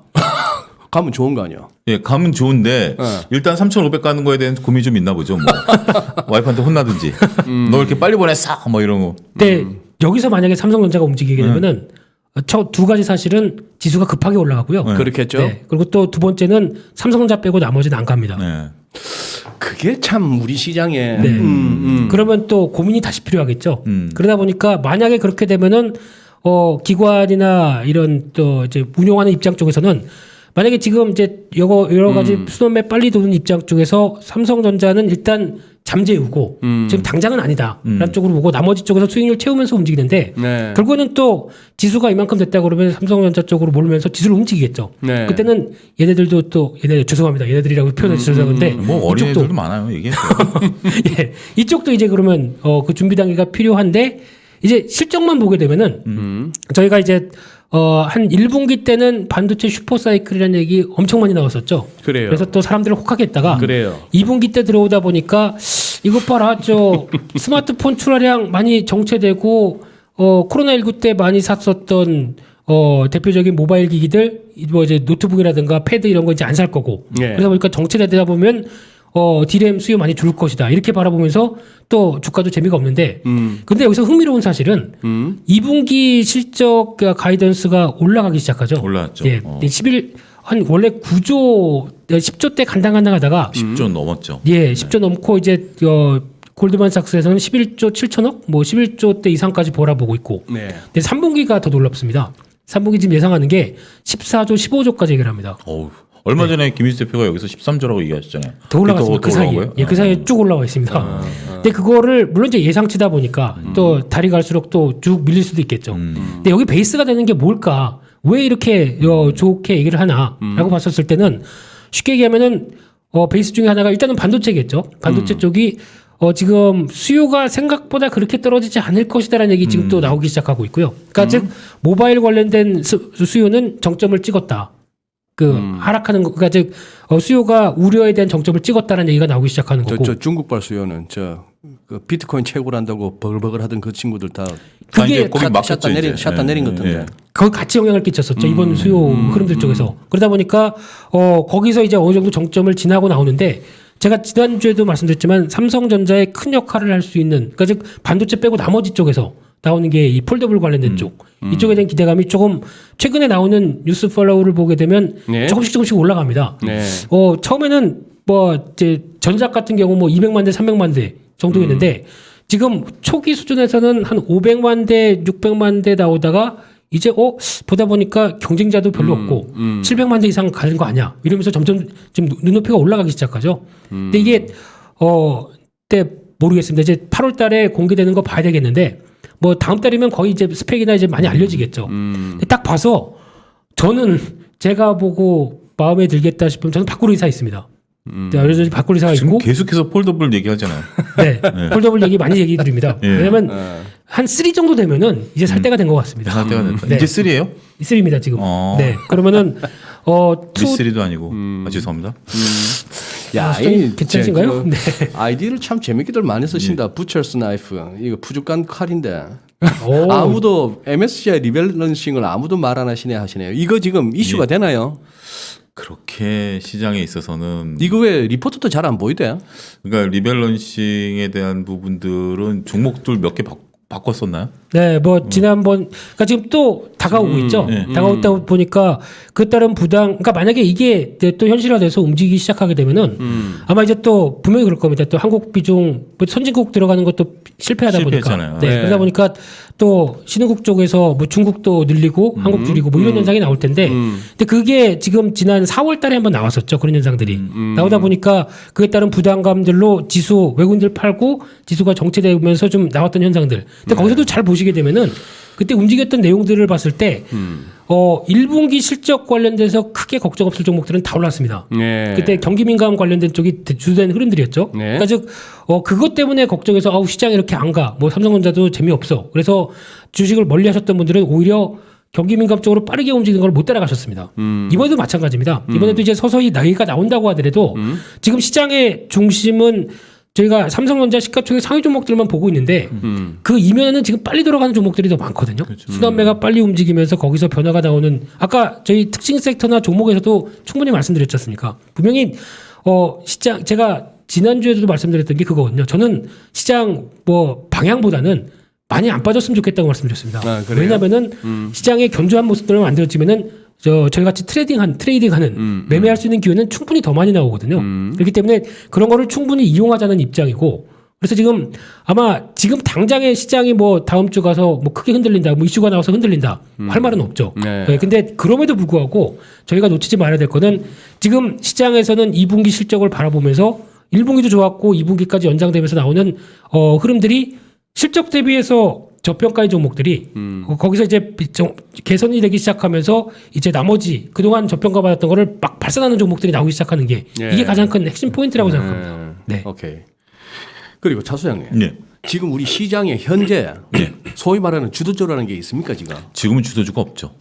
가면 좋은 거 아니야? 예, 가면 좋은데 일단 3,500 가는 거에 대한 고민이 좀 있나 보죠. 뭐 와이프한테 혼나든지 너 이렇게 빨리 보냈어 뭐 이런 거. 근데 여기서 만약에 삼성전자가 움직이게 되면은 저 두 가지 사실은 지수가 급하게 올라가고요. 그렇겠죠. 네. 그리고 또 두 번째는 삼성전자 빼고 나머지는 안 갑니다. 네. 그게 참 우리 시장에 네. 그러면 또 고민이 다시 필요하겠죠. 그러다 보니까 만약에 그렇게 되면은 기관이나 이런 또 이제 운용하는 입장 쪽에서는 만약에 지금 이제 여러 가지 수선매 빨리 도는 입장 쪽에서 삼성전자는 일단 잠재우고 지금 당장은 아니다 라는 쪽으로 보고 나머지 쪽에서 수익률 채우면서 움직이는데 네. 결국에는 또 지수가 이만큼 됐다 그러면 삼성전자 쪽으로 몰면서 지수를 움직이겠죠. 네. 그때는 얘네들도 또 죄송합니다. 얘네들이라고 표현해 주셔서 근데 뭐 어린애들도 많아요. 얘기했어요. 예, 이쪽도 이제 그러면 그 준비 단계가 필요한데 이제 실적만 보게 되면은 저희가 이제 한 1분기 때는 반도체 슈퍼사이클이라는 얘기 엄청 많이 나왔었죠. 그래요. 그래서 또 사람들을 혹하게 했다가 그래요. 2분기 때 들어오다 보니까 이것 봐라 저 스마트폰 출하량 많이 정체되고 코로나19 때 많이 샀었던 대표적인 모바일 기기들 뭐 이제 노트북이라든가 패드 이런 거 이제 안 살 거고 네. 그러다 보니까 정체되다 보면 디램 수요 많이 줄 것이다. 이렇게 바라보면서 또 주가도 재미가 없는데 근데 여기서 흥미로운 사실은 2분기 실적 가이던스가 올라가기 시작하죠. 올라왔죠. 예. 11 한 원래 10조 대 간당간당하다가 10조 넘었죠. 예, 10조 넘고 이제 골드만삭스에서는 11조 7천억, 뭐 11조 대 이상까지 보라보고 있고. 네. 근데 3분기가 더 놀랍습니다. 3분기 지금 예상하는 게 14조, 15조까지 얘기를 합니다. 어우, 얼마 전에 김인수 대표가 여기서 13조라고 얘기하셨잖아요. 더 올라갔습니다. 더 그 사이에. 올라간 거예요? 예, 그 사이에 쭉 올라와 있습니다. 근데 그거를 물론 이제 예상치다 보니까 또 달이 갈수록 또 쭉 밀릴 수도 있겠죠. 근데 여기 베이스가 되는 게 뭘까? 왜 이렇게 좋게 얘기를 하나라고 봤었을 때는 쉽게 얘기하면은 베이스 중에 하나가 일단은 반도체겠죠. 반도체 쪽이 지금 수요가 생각보다 그렇게 떨어지지 않을 것이다라는 얘기 지금 또 나오기 시작하고 있고요. 그러니까 즉 모바일 관련된 수요는 정점을 찍었다. 하락하는 거, 그러니까 즉 수요가 우려에 대한 정점을 찍었다는 얘기가 나오기 시작하는 거고. 저 중국발 수요는 그 비트코인 채굴한다고 버글버글 하던 그 친구들 다 그게 거기 막혔죠, 이제. 샷다 내린 것 같은데. 예. 거기 같이 영향을 끼쳤었죠. 이번 수요 흐름들 쪽에서. 그러다 보니까 거기서 이제 어느 정도 정점을 지나고 나오는데 제가 지난주에도 말씀드렸지만 삼성전자의 큰 역할을 할 수 있는 그러니까 즉 반도체 빼고 나머지 쪽에서 나오는 게 이 폴더블 관련된 쪽 이쪽에 대한 기대감이 조금 최근에 나오는 뉴스 팔로우를 보게 되면 네. 조금씩 올라갑니다. 네. 처음에는 뭐 이제 전작 같은 경우 뭐 200만 대, 300만 대 정도였는데 지금 초기 수준에서는 한 500만 대, 600만 대 나오다가 이제 보다 보니까 경쟁자도 별로 없고 700만 대 이상 가는 거 아니야 이러면서 점점 지금 눈높이가 올라가기 시작하죠. 근데 이게 그때 모르겠습니다. 이제 8월달에 공개되는 거 봐야 되겠는데 뭐 다음 달이면 거의 이제 스펙이나 이제 많이 알려지겠죠. 근데 딱 봐서 저는 제가 보고 마음에 들겠다 싶으면 저는 바꿀 의사 있습니다. 네, 여전히 바꿀 의사가 지금 있고 계속해서 폴더블 얘기하잖아요. 네, 폴더블 얘기 많이 얘기 드립니다. 예. 왜냐면 한 3 정도 되면은 이제 살 때가 된 것 같습니다. 살 때가 됐다. 네. 이제 3예요? 3입니다 지금. 어. 네, 그러면은 투 미쓰리도 아니고. 죄송합니다. 야, 좀 괜찮으신가요? 네. 아이디를 참 재밌게들 많이 쓰신다. 부처스 나이프. 이거 푸죽간 칼인데. 오. 아무도 MSCI 리밸런싱을 아무도 말 안 하시네 하시네요. 이거 지금 이슈가 되나요? 그렇게 시장에 있어서는 이거 왜 리포트도 잘 안 보이대? 그러니까 리밸런싱에 대한 부분들은 종목들 몇 개 바꿨었나요? 네, 뭐 지난번 그러니까 지금 또 다가오고 있죠. 네. 다가오다 보니까 그에 따른 부당. 그러니까 만약에 이게 또 현실화돼서 움직이기 시작하게 되면은 아마 이제 또 분명히 그럴 겁니다. 또 한국 비중 뭐 선진국 들어가는 것도 실패하다 보니까. 실패했잖아요. 네, 네. 그러다 보니까 또 신흥국 쪽에서 뭐 중국도 늘리고 한국 줄이고 뭐 이런 현상이 나올 텐데. 근데 그게 지금 지난 4월달에 한번 나왔었죠. 그런 현상들이 나오다 보니까 그에 따른 부담감들로 지수 외국인들 팔고 지수가 정체되면서 좀 나왔던 현상들. 근데 거기서도 잘 보시게 되면은 그때 움직였던 내용들을 봤을 때 1분기 실적 관련돼서 크게 걱정 없을 종목들은 다 올랐습니다. 네. 그때 경기 민감 관련된 쪽이 주된 흐름들이었죠. 네. 그러니까 즉 그것 때문에 걱정해서 시장이 이렇게 안 가. 뭐 삼성전자도 재미없어. 그래서 주식을 멀리 하셨던 분들은 오히려 경기 민감 쪽으로 빠르게 움직이는 걸 못 따라가셨습니다. 이번에도 마찬가지입니다. 이번에도 이제 서서히 나이가 나온다고 하더라도 지금 시장의 중심은 저희가 삼성전자 시가총액 상위 종목들만 보고 있는데 그 이면에는 지금 빨리 돌아가는 종목들이 더 많거든요. 순환매가 빨리 움직이면서 거기서 변화가 나오는 아까 저희 특징 섹터나 종목에서도 충분히 말씀드렸지 않습니까? 분명히 시장 제가 지난주에도 말씀드렸던 게 그거거든요. 저는 시장 뭐 방향보다는 많이 안 빠졌으면 좋겠다고 말씀드렸습니다. 아, 그래요? 왜냐하면은 시장의 견조한 모습들을 만들어지면은 저희 같이 트레이딩하는 매매할 수 있는 기회는 충분히 더 많이 나오거든요. 그렇기 때문에 그런 거를 충분히 이용하자는 입장이고 그래서 지금 아마 지금 당장의 시장이 뭐 다음 주 가서 뭐 크게 흔들린다, 뭐 이슈가 나와서 흔들린다 할 말은 없죠. 네. 네, 근데 그럼에도 불구하고 저희가 놓치지 말아야 될 거는 지금 시장에서는 2분기 실적을 바라보면서 1분기도 좋았고 2분기까지 연장되면서 나오는 흐름들이 실적 대비해서 저평가의 종목들이 거기서 이제 개선이 되기 시작하면서 이제 나머지 그동안 저평가 받았던 거를 막 발산하는 종목들이 나오기 시작하는 게 예. 이게 가장 큰 핵심 포인트라고 생각합니다. 네. 오케이. 그리고 차 소장님. 네. 지금 우리 시장에 현재 소위 말하는 주도주라는 게 있습니까 지금? 지금은 주도주가 없죠.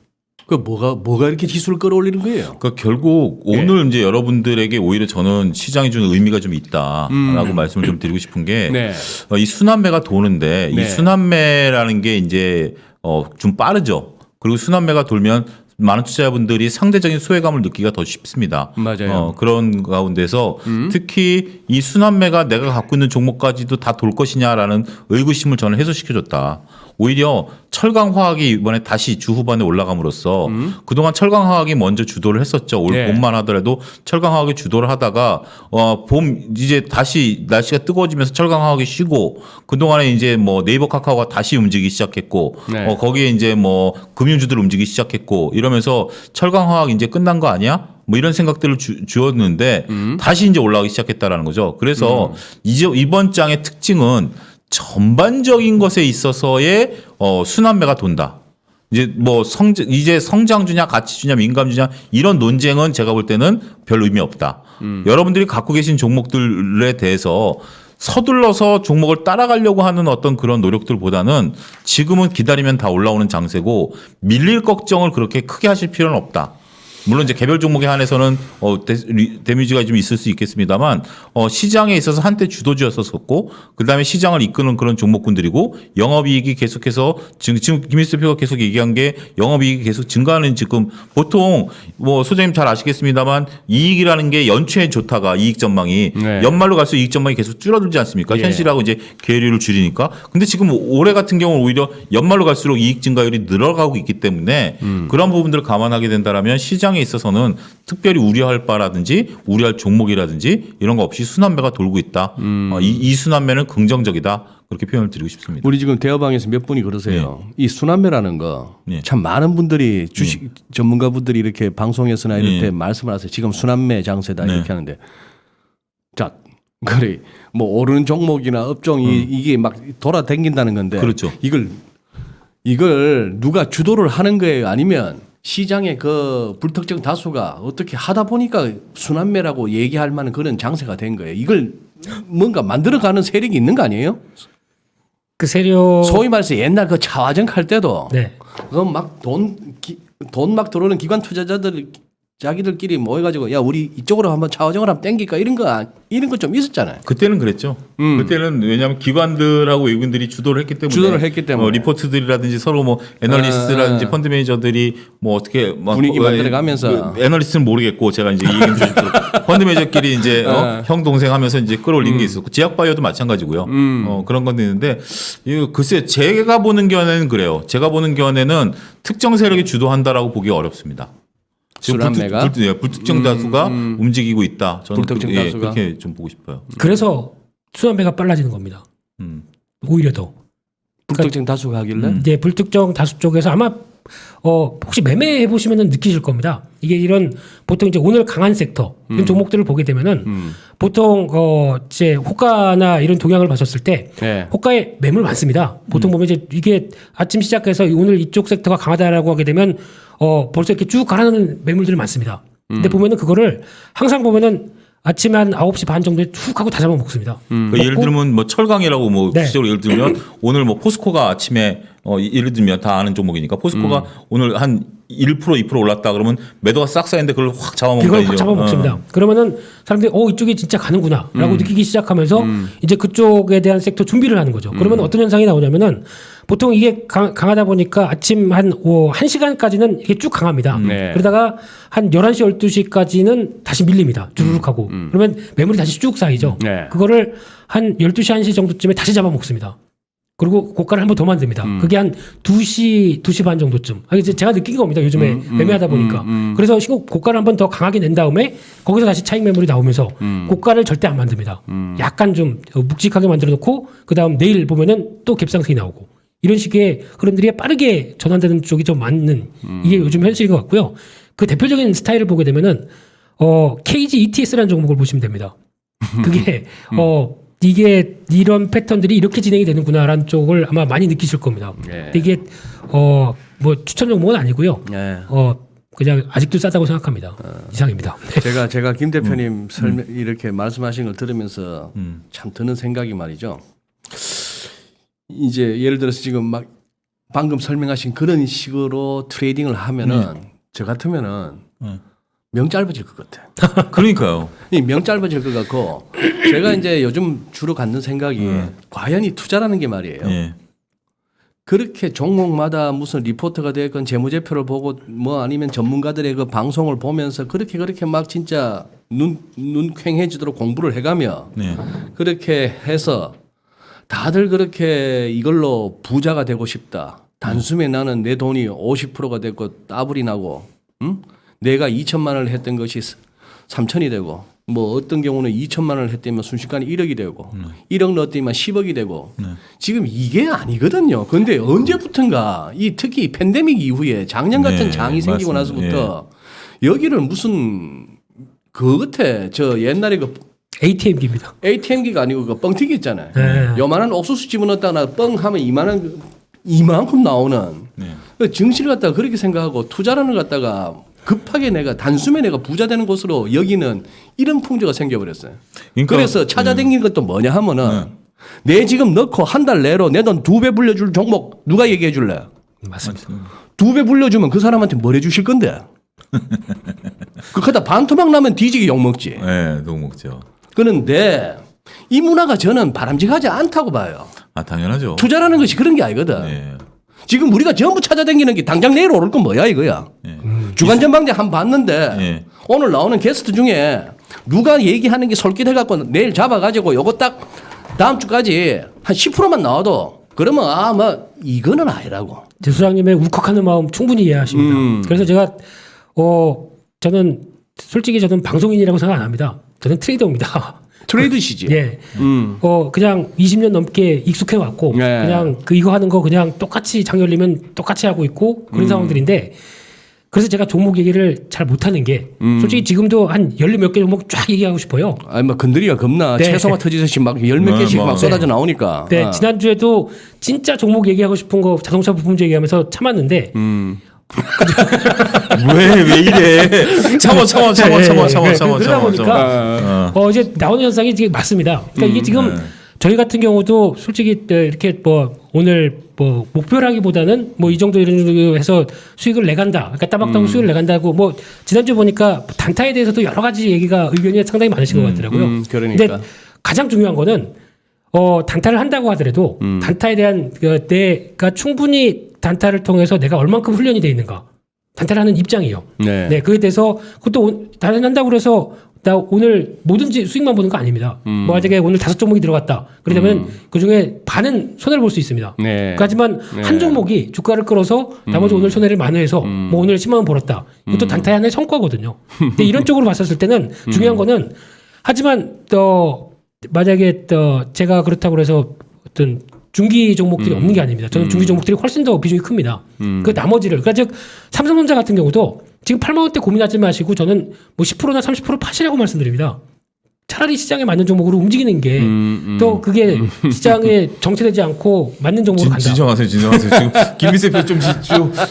그 뭐가 이렇게 지수를 끌어올리는 거예요? 그러니까 결국 오늘 이제 여러분들에게 오히려 저는 시장이 주는 의미가 좀 있다라고 말씀을 좀 드리고 싶은 게 네. 이 순환매가 도는데 네. 이 순환매라는 게 이제 좀 빠르죠. 그리고 순환매가 돌면 많은 투자자분들이 상대적인 소외감을 느끼기가 더 쉽습니다. 맞아요. 그런 가운데서 특히 이 순환매가 내가 갖고 있는 종목까지도 다 돌 것이냐라는 의구심을 저는 해소시켜줬다. 오히려 철강화학이 이번에 다시 주 후반에 올라감으로써 그동안 철강화학이 먼저 주도를 했었죠. 올 네. 봄만 하더라도 철강화학이 주도를 하다가 봄 이제 다시 날씨가 뜨거워지면서 철강화학이 쉬고 그동안에 이제 뭐 네이버 카카오가 다시 움직이기 시작했고 네. 거기에 이제 뭐 금융주들 움직이기 시작했고 이러면서 철강화학 이제 끝난 거 아니야? 뭐 이런 생각들을 주었는데 다시 이제 올라가기 시작했다라는 거죠. 그래서 이제 이번 장의 특징은 전반적인 것에 있어서의 순환매가 돈다. 이제 뭐 이제 성장주냐 가치주냐 민감주냐 이런 논쟁은 제가 볼 때는 별 의미 없다. 여러분들이 갖고 계신 종목들에 대해서 서둘러서 종목을 따라가려고 하는 어떤 그런 노력들보다는 지금은 기다리면 다 올라오는 장세고 밀릴 걱정을 그렇게 크게 하실 필요는 없다. 물론 이제 개별 종목에 한해서는 데미지가 좀 있을 수 있겠습니다만 시장에 있어서 한때 주도주였었고 그다음에 시장을 이끄는 그런 종목군들이고 영업이익이 계속해서 지금 김일수 대표가 계속 얘기한 게 영업이익이 계속 증가하는 지금 보통 뭐 소장님 잘 아시겠습니다만 이익이라는 게 연초에 좋다가 이익 전망이 네. 연말로 갈수록 이익 전망이 계속 줄어들지 않습니까? 예. 현실하고 이제 계류를 줄이니까. 근데 지금 올해 같은 경우는 오히려 연말로 갈수록 이익 증가율이 늘어가고 있기 때문에 그런 부분들을 감안하게 된다라면 시장에 있어서는 특별히 우려할 바라든지 우려할 종목이라든지 이런 거 없이 순환매가 돌고 있다. 이 순환매는 긍정적이다. 그렇게 표현을 드리고 싶습니다. 우리 지금 대화방에서 몇 분이 그러세요. 이 순환매라는 거 참 네. 많은 분들이 주식 전문가분들이 이렇게 방송에서나 이럴 때 말씀을 하세요. 지금 순환매 장세다 네. 이렇게 하는데 자 그래 뭐 오르는 종목이나 업종이 이게 막 돌아다닌다는 건데 그렇죠. 이걸 누가 주도를 하는 거예요? 아니면 시장의 그 불특정 다수가 어떻게 하다 보니까 순환매라고 얘기할 만한 그런 장세가 된 거예요. 이걸 뭔가 만들어가는 세력이 있는 거 아니에요? 그 세력 소위 말해서 옛날 그 차화정 할 때도 네. 그건 막 돈 막 들어오는 기관 투자자들 자기들끼리 모여가지고 야 우리 이쪽으로 한번 차화정을 한번 땡길까 이런 거 좀 있었잖아요. 그때는 그랬죠. 그때는 왜냐하면 기관들하고 외국인들이 주도를 했기 때문에 리포트들이라든지 서로 뭐 애널리스트라든지 펀드 매니저들이 뭐 어떻게 막 분위기 만들어가면서 애널리스트는 모르겠고 제가 이제 이 얘기 좀 펀드 매니저끼리 이제 형 동생 하면서 이제 끌어올린 게 있었고 지역 바이어도 마찬가지고요. 그런 건데 있는데 이거 글쎄 제가 보는 견해는 그래요. 제가 보는 견해는 특정 세력이 주도한다라고 보기 어렵습니다. 순환매가 불특정 다수가 움직이고 있다. 저는 불특정 다수가 그렇게 좀 보고 싶어요. 그래서 순환매가 빨라지는 겁니다. 오히려 더. 불특정 다수가 하길래 이제 불특정 다수 쪽에서 아마 혹시 매매해 보시면은 느끼실 겁니다. 이게 이런 보통 이제 오늘 강한 섹터 이런 종목들을 보게 되면은 보통 이제 호가나 이런 동향을 봤었을 때 네. 호가에 매물 많습니다. 보통 보면 이제 이게 아침 시작해서 오늘 이쪽 섹터가 강하다라고 하게 되면 벌써 이렇게 쭉 가라는 매물들이 많습니다. 근데 보면은 그거를 항상 보면은 아침 한 9시 반 정도에 툭 하고 다 잡아먹습니다. 그러니까 예를 들면 뭐 철강이라고 뭐 네. 구체적으로 예를 들면 오늘 뭐 포스코가 아침에 예를 들면 다 아는 종목이니까 포스코가 오늘 한 1% 2% 올랐다 그러면 매도가 싹 쌓였는데 그걸 확 잡아먹는다. 그걸 확 잡아먹습니다. 그러면은 사람들이 이쪽이 진짜 가는구나라고 느끼기 시작하면서 이제 그쪽에 대한 섹터 준비를 하는 거죠. 그러면 어떤 현상이 나오냐면은 보통 이게 강하다 보니까 아침 한 1시간까지는 이게 쭉 강합니다. 네. 그러다가 한 11시 12시까지는 다시 밀립니다. 주르륵 하고. 그러면 매물이 다시 쭉 쌓이죠. 네. 그거를 한 12시 1시 정도쯤에 다시 잡아먹습니다. 그리고 고가를 한 번 더 만듭니다. 그게 한 2시 반 정도쯤. 이제 제가 느낀 겁니다. 요즘에 매매하다 보니까. 그래서 고가를 한 번 더 강하게 낸 다음에 거기서 다시 차익 매물이 나오면서 고가를 절대 안 만듭니다. 약간 좀 묵직하게 만들어 놓고 그다음 내일 보면은 또 갭상승이 나오고 이런 식의 흐름들이 빠르게 전환되는 쪽이 좀 많은 이게 요즘 현실인 것 같고요. 그 대표적인 스타일을 보게 되면은 KG ETS라는 종목을 보시면 됩니다. 그게 이게 이런 패턴들이 이렇게 진행이 되는구나라는 쪽을 아마 많이 느끼실 겁니다. 네. 근데 이게 뭐 추천 종목은 아니고요. 네. 그냥 아직도 싸다고 생각합니다. 이상입니다. 제가 김 대표님 이렇게 말씀하신 걸 들으면서 참 드는 생각이 말이죠. 이제 예를 들어서 지금 막 방금 설명하신 그런 식으로 트레이딩을 하면은 저 같으면은 명 짧아질 것 같아. 그러니까요. 이 명 짧아질 것 같고 제가 이제 요즘 주로 갖는 생각이 과연 이 투자라는 게 말이에요. 예. 그렇게 종목마다 무슨 리포트가 됐건 재무제표를 보고 뭐 아니면 전문가들의 그 방송을 보면서 그렇게 막 진짜 눈퀭해지도록 공부를 해가며 네. 그렇게 해서 다들 그렇게 이걸로 부자가 되고 싶다. 단숨에 나는 내 돈이 50%가 됐고 따블이 나고 내가 2천만 원을 했던 것이 3천이 되고 뭐 어떤 경우는 2천만 원을 했다면 순식간에 1억이 되고 1억 넣었더니만 10억이 되고 지금 이게 아니거든요. 그런데 언제부턴가 이 특히 이 팬데믹 이후에 작년 같은 네, 장이 생기고 맞습니다. 나서부터 여기를 무슨 그 끝에 저 옛날에 그 ATM기입니다. ATM기가 아니고 그 뻥튀기 있잖아요. 네. 요만한 옥수수 집어넣었다가 뻥 하면 이만큼 나오는 네. 증시를 갖다가 그렇게 생각하고 투자라는 걸 갖다가 급하게 내가 단숨에 내가 부자 되는 것으로 여기는 이런 풍조가 생겨버렸어요. 그러니까, 그래서 찾아다니는 것도 뭐냐 하면은 내 지금 넣고 한 달 내로 내 돈 2배 불려줄 종목 누가 얘기해 줄래? 맞습니다. 2배 불려주면 그 사람한테 뭘 해주실 건데? 그러다 반토막 나면 뒤지게 욕먹지. 네, 너무 먹죠. 그런데 이 문화가 저는 바람직하지 않다고 봐요. 아, 당연하죠. 투자라는 것이 그런 게 아니거든. 네. 지금 우리가 전부 찾아다니는 게 당장 내일 오를 건 뭐야 이거야. 네. 주간 전망대 한 번 봤는데 네. 오늘 나오는 게스트 중에 누가 얘기하는 게 솔깃해갖고 내일 잡아가지고 요거 딱 다음 주까지 한 10%만 나와도 그러면 뭐 이거는 아니라고. 제 수장님의 울컥하는 마음 충분히 이해하십니다. 그래서 제가 저는 솔직히 저는 방송인이라고 생각 안 합니다. 저는 트레이더입니다. 트레이드시지. 예. 그냥 20년 넘게 익숙해 왔고 네. 그냥 이거 하는 거 그냥 똑같이 장 열리면 똑같이 하고 있고 그런 상황들인데 그래서 제가 종목 얘기를 잘 못하는 게 솔직히 지금도 한 10몇 개 종목 쫙 얘기하고 싶어요. 아니 뭐 건드리가 겁나. 네. 채소가 터지듯이 막 10몇 개씩 막 쏟아져 나오니까. 네, 지난주에도 진짜 종목 얘기하고 싶은 거 자동차 부품주 얘기하면서 참았는데 왜 이래? 참아. 그러다 보니까 이제 나오는 현상이 지금 맞습니다. 그러니까 이게 지금 저희 같은 경우도 솔직히 이렇게 뭐 오늘 뭐 목표라기보다는 뭐 이 정도 이런 정도 해서 수익을 내간다. 그러니까 따박따박 수익을 내간다고 뭐 지난주 보니까 단타에 대해서도 여러 가지 의견이 상당히 많으신 것 같더라고요. 그러니까. 근데 가장 중요한 거는 단타를 한다고 하더라도 단타에 대한 내가 충분히 단타를 통해서 내가 얼만큼 훈련이 돼 있는가. 단타를 하는 입장이요. 네. 그에 대해서 그것도 단타를 한다고 그래서 나 오늘 뭐든지 수익만 보는 거 아닙니다. 뭐 만약에 오늘 5종목이 들어갔다. 그러면 그 중에 반은 손해를 볼 수 있습니다. 네. 하지만 한 종목이 주가를 끌어서 나머지 오늘 손해를 만회해서 뭐 오늘 10만 원 벌었다. 이것도 단타의 하나의 성과거든요. 근데 이런 쪽으로 봤었을 때는 중요한 거는 하지만 만약에 제가 그렇다고 해서 어떤 중기 종목들이 없는 게 아닙니다. 저는 중기 종목들이 훨씬 더 비중이 큽니다. 그 나머지를 그러니까 즉 삼성전자 같은 경우도 지금 8만 원대 고민하지 마시고 저는 뭐 10%나 30% 파시라고 말씀드립니다. 차라리 시장에 맞는 종목으로 움직이는 게 또 그게 시장에 정체되지 않고 맞는 종목으로 간다. 진정하세요. 지금 김미세 표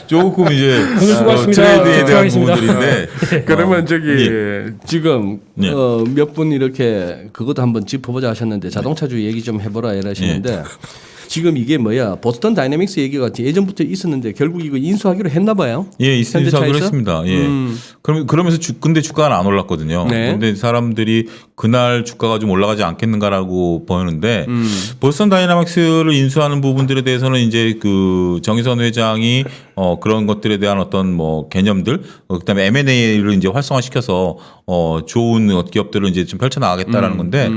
조금 이제 오늘 수고하셨습니다. 트레이드에 대한 수고하셨습니다. 부분들인데 그러면 저기 예. 지금 예. 몇 분 이렇게 그것도 한번 짚어보자 하셨는데 자동차주 얘기 좀 해보라 이러시는데 지금 이게 뭐야 보스턴 다이내믹스 얘기가 예전부터 있었는데 결국 이거 인수하기로 했나 봐요. 예, 인수하기로 현대차에서? 했습니다. 예. 그러면서 근데 주가는 안 올랐거든요. 네. 근데 사람들이 그날 주가가 좀 올라가지 않겠는가라고 보였는데 보스턴 다이나믹스를 인수하는 부분들에 대해서는 이제 그 정의선 회장이 그런 것들에 대한 어떤 뭐 개념들 그다음에 M&A를 이제 활성화시켜서 좋은 기업들을 이제 좀 펼쳐 나가겠다라는 건데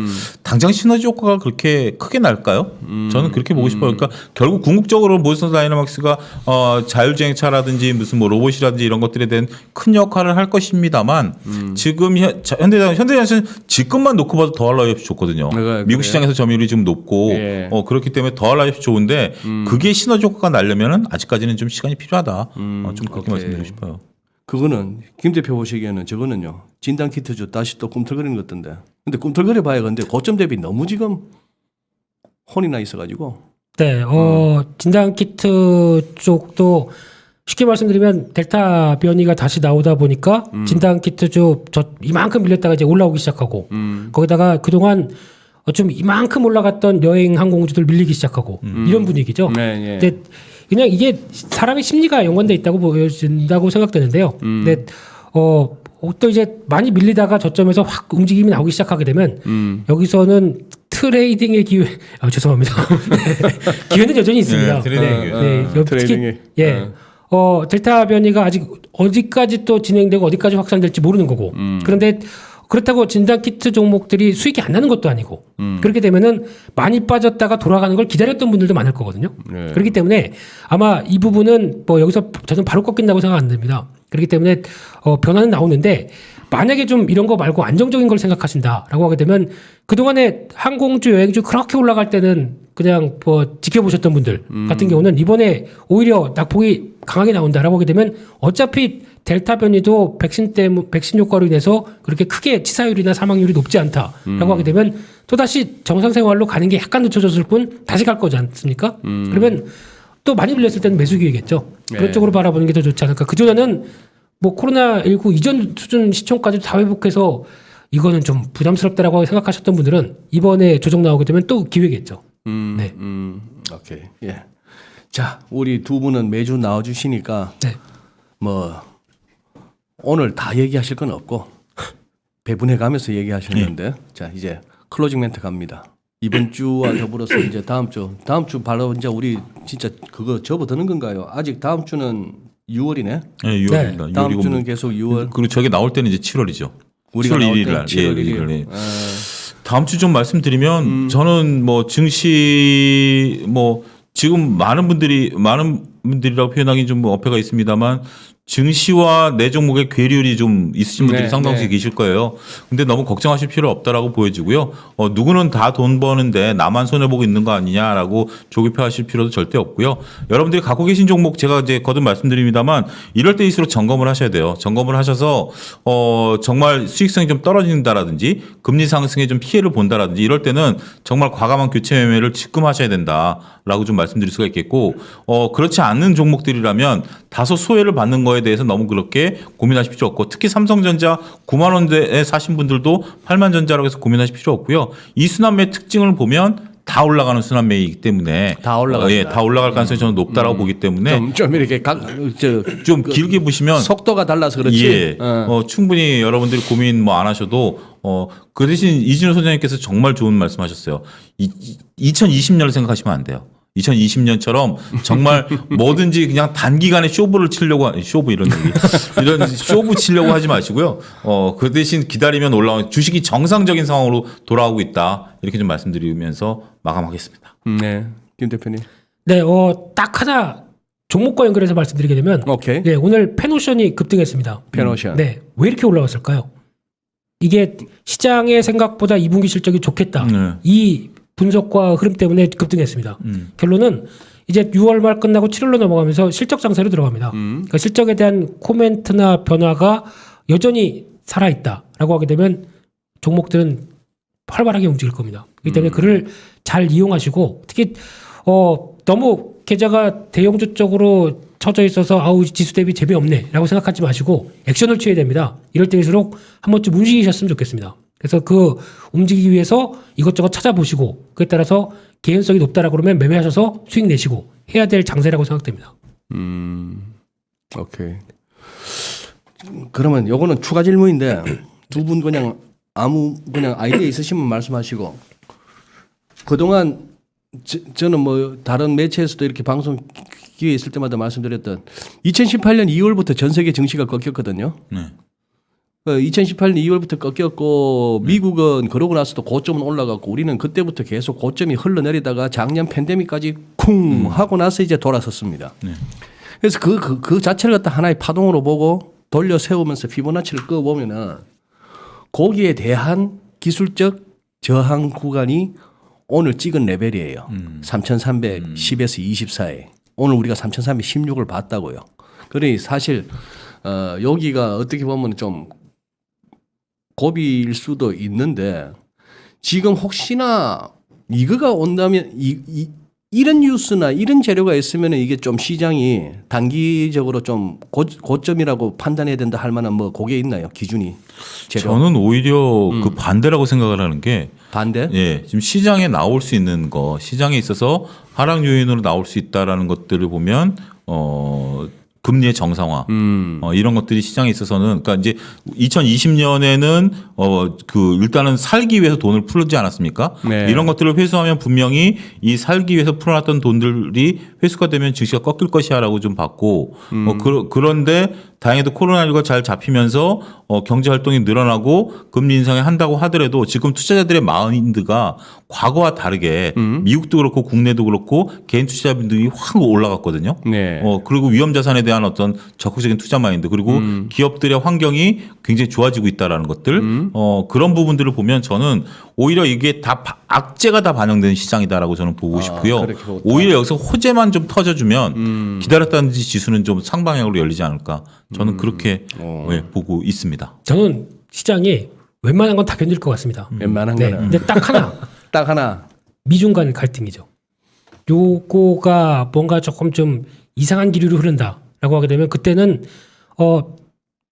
당장 시너지 효과가 그렇게 크게 날까요? 저는 그렇게 보고 싶어요. 그러니까 결국 궁극적으로 보스턴 다이나믹스가 자율주행차라든지 무슨 뭐 로봇이라든지 이런 것들에 대한 큰 역할을 할 것입니다만 지금 현대자동차는 지금만 놓고 봐도 더할 나위 없이 좋거든요. 그래요? 미국 시장에서 점유율이 지금 높고 예. 그렇기 때문에 더할 나위 없이 좋은데 그게 시너지 효과가 나려면은 아직까지는 좀 시간이 필요하다. 좀 그렇게 오케이. 말씀드리고 싶어요. 그거는 김 대표 보시기에는 저거는요 진단 키트주 다시 또 꿈틀거리는 것 같던데. 근데 꿈틀거려 봐야 근데 고점 대비 너무 지금 혼이 나 있어가지고. 네, 진단 키트 쪽도 쉽게 말씀드리면 델타 변이가 다시 나오다 보니까 진단 키트주 이만큼 밀렸다가 이제 올라오기 시작하고 거기다가 그동안 좀 이만큼 올라갔던 여행 항공주들 밀리기 시작하고 이런 분위기죠. 네, 근데 그냥 이게 사람의 심리가 연관돼 있다고 보여진다고 생각되는데요. 근데 또 이제 많이 밀리다가 저점에서 확 움직임이 나오기 시작하게 되면 여기서는 트레이딩의 기회 죄송합니다. 기회는 여전히 있습니다. 네, 트레이딩의 특히 트레이딩이. 델타 변이가 아직 어디까지 또 진행되고 어디까지 확산될지 모르는 거고 그런데 그렇다고 진단 키트 종목들이 수익이 안 나는 것도 아니고 그렇게 되면은 많이 빠졌다가 돌아가는 걸 기다렸던 분들도 많을 거거든요. 네. 그렇기 때문에 아마 이 부분은 뭐 여기서 저는 바로 꺾인다고 생각 안 됩니다. 그렇기 때문에 변화는 나오는데 만약에 좀 이런 거 말고 안정적인 걸 생각하신다라고 하게 되면 그동안에 항공주 여행주 그렇게 올라갈 때는 그냥 뭐 지켜보셨던 분들 같은 경우는 이번에 오히려 낙폭이 강하게 나온다라고 하게 되면 어차피 델타 변이도 백신 효과로 인해서 그렇게 크게 치사율이나 사망률이 높지 않다라고 하게 되면 또다시 정상생활로 가는 게 약간 늦춰졌을 뿐 다시 갈 거지 않습니까? 그러면 또 많이 밀렸을 때는 매수 기회겠죠. 그런 쪽으로 바라보는 게 더 좋지 않을까. 그전에는 뭐 코로나19 이전 수준 시총까지 다 회복해서 이거는 좀 부담스럽다라고 생각하셨던 분들은 이번에 조정 나오게 되면 또 기회겠죠. 네. 오케이. 예. 자, 우리 두 분은 매주 나와주시니까 네. 뭐 오늘 다 얘기하실 건 없고 배분해 가면서 얘기하셨는데 자 이제 클로징 멘트 갑니다. 이번 주와 더불어서 이제 다음 주 바로 이제 우리 진짜 그거 접어드는 건가요? 아직 다음 주는 6월이네. 네, 6월입니다. 다음 주는 계속 6월. 그리고 저게 나올 때는 이제 7월이죠. 우리가 7월 나올 1일 때는 날. 7월 1일. 1일. 다음 주 좀 말씀드리면 저는 뭐 증시 뭐 지금 많은 분들이라고 표현하기 좀 어폐가 있습니다만 증시와 내 종목의 괴리율이 좀 있으신 분들이 네, 상당수 네. 계실 거예요. 근데 너무 걱정하실 필요 없다라고 보여지고요. 누구는 다 돈 버는데 나만 손해보고 있는 거 아니냐라고 조급해하실 필요도 절대 없고요. 여러분들이 갖고 계신 종목 제가 이제 거듭 말씀드립니다만 이럴 때일수록 점검을 하셔야 돼요. 점검을 하셔서 정말 수익성이 좀 떨어진다라든지 금리 상승에 좀 피해를 본다라든지 이럴 때는 정말 과감한 교체 매매를 지금 하셔야 된다라고 좀 말씀드릴 수가 있겠고 그렇지 않는 종목들이라면 다소 소외를 받는 거에 대해서 너무 그렇게 고민하실 필요 없고 특히 삼성전자 9만 원대에 사신 분들도 8만 전자라고 해서 고민하실 필요 없고요. 이 순환매 특징을 보면 다 올라가는 순환매이기 때문에 다 올라갑니다. 다 올라갈 가능성이 저는 높다라고 보기 때문에 좀 이렇게 좀 길게 보시면 속도가 달라서 그렇지. 예, 충분히 여러분들이 고민 뭐 안 하셔도 그 대신 이진우 소장님께서 정말 좋은 말씀하셨어요. 2020년을 생각하시면 안 돼요. 2020년처럼 정말 뭐든지 그냥 단기간에 쇼부를 치려고 쇼부 이런 얘기 이런 쇼부 치려고 하지 마시고요. 그 대신 기다리면 올라오는 주식이 정상적인 상황으로 돌아오고 있다 이렇게 좀 말씀드리면서 마감하겠습니다. 네, 김 대표님. 네, 딱 하나 종목과 연결해서 말씀드리게 되면 오케이. 네, 오늘 펜오션이 급등했습니다. 펜오션. 네, 왜 이렇게 올라왔을까요? 이게 시장의 생각보다 2분기 실적이 좋겠다. 네. 이 분석과 흐름 때문에 급등했습니다. 결론은 이제 6월 말 끝나고 7월로 넘어가면서 실적 장세로 들어갑니다. 그러니까 실적에 대한 코멘트나 변화가 여전히 살아있다라고 하게 되면 종목들은 활발하게 움직일 겁니다. 그렇기 때문에 그를 잘 이용하시고 특히 너무 계좌가 대형주 쪽으로 쳐져 있어서 아우 지수 대비 재미없네라고 생각하지 마시고 액션을 취해야 됩니다. 이럴 때일수록 한 번쯤 움직이셨으면 좋겠습니다. 그래서 그 움직이기 위해서 이것저것 찾아보시고 그에 따라서 개연성이 높다라고 그러면 매매하셔서 수익 내시고 해야 될 장세라고 생각됩니다. 오케이. 그러면 요거는 추가 질문인데 두 분 그냥 그냥 아이디어 있으시면 말씀하시고 그동안 저는 뭐 다른 매체에서도 이렇게 방송 기회 있을 때마다 말씀드렸던 2018년 2월부터 전 세계 증시가 꺾였거든요. 네. 2018년 2월부터 꺾였고 미국은 그러고 나서도 고점은 올라갔고 우리는 그때부터 계속 고점이 흘러내리다가 작년 팬데믹까지 쿵 하고 나서 이제 돌아섰습니다. 네. 그래서 그 자체를 갖다 하나의 파동으로 보고 돌려 세우면서 피보나치를 꺼보면은 거기에 대한 기술적 저항 구간이 오늘 찍은 레벨이에요. 3,310에서 24에 오늘 우리가 3,316을 봤다고요. 그러니 사실 여기가 어떻게 보면 좀 고비일 수도 있는데 지금 혹시나 이거가 온다면 이런 뉴스나 이런 재료가 있으면 이게 좀 시장이 단기적으로 좀 고점이라고 판단해야 된다 할 만한 뭐 그게 있나요? 기준이 재료. 저는 오히려 그 반대라고 생각을 하는 게 반대? 예, 지금 시장에 나올 수 있는 거, 시장에 있어서 하락 요인으로 나올 수 있다라는 것들을 보면 금리의 정상화 이런 것들이 시장에 있어서는 그러니까 이제 2020년에는 그 일단은 살기 위해서 돈을 풀지 않았습니까? 네. 이런 것들을 회수하면 분명히 이 살기 위해서 풀어놨던 돈들이 회수가 되면 증시가 꺾일 것이야라고 좀 봤고 그런데 다행히도 코로나19가 잘 잡히면서 경제 활동이 늘어나고 금리 인상을 한다고 하더라도 지금 투자자들의 마인드가 과거와 다르게 미국도 그렇고 국내도 그렇고 개인 투자자분들이 확 올라갔거든요. 네. 그리고 위험 자산에 대한 어떤 적극적인 투자 마인드 그리고 기업들의 환경이 굉장히 좋아지고 있다라는 것들 그런 부분들을 보면 저는 오히려 이게 다 악재가 다 반영된 시장이다라고 저는 보고 싶고요. 그렇게 보다. 오히려 여기서 호재만 좀 터져주면 기다렸다는 지수는 좀 상방향으로 열리지 않을까. 저는 그렇게 예, 보고 있습니다. 저는 시장이 웬만한 건 다 견딜 것 같습니다. 웬만한 네, 거는 근데 딱 하나 딱 하나. 미중 간 갈등이죠. 요거가 뭔가 조금 좀 이상한 기류로 흐른다라고 하게 되면 그때는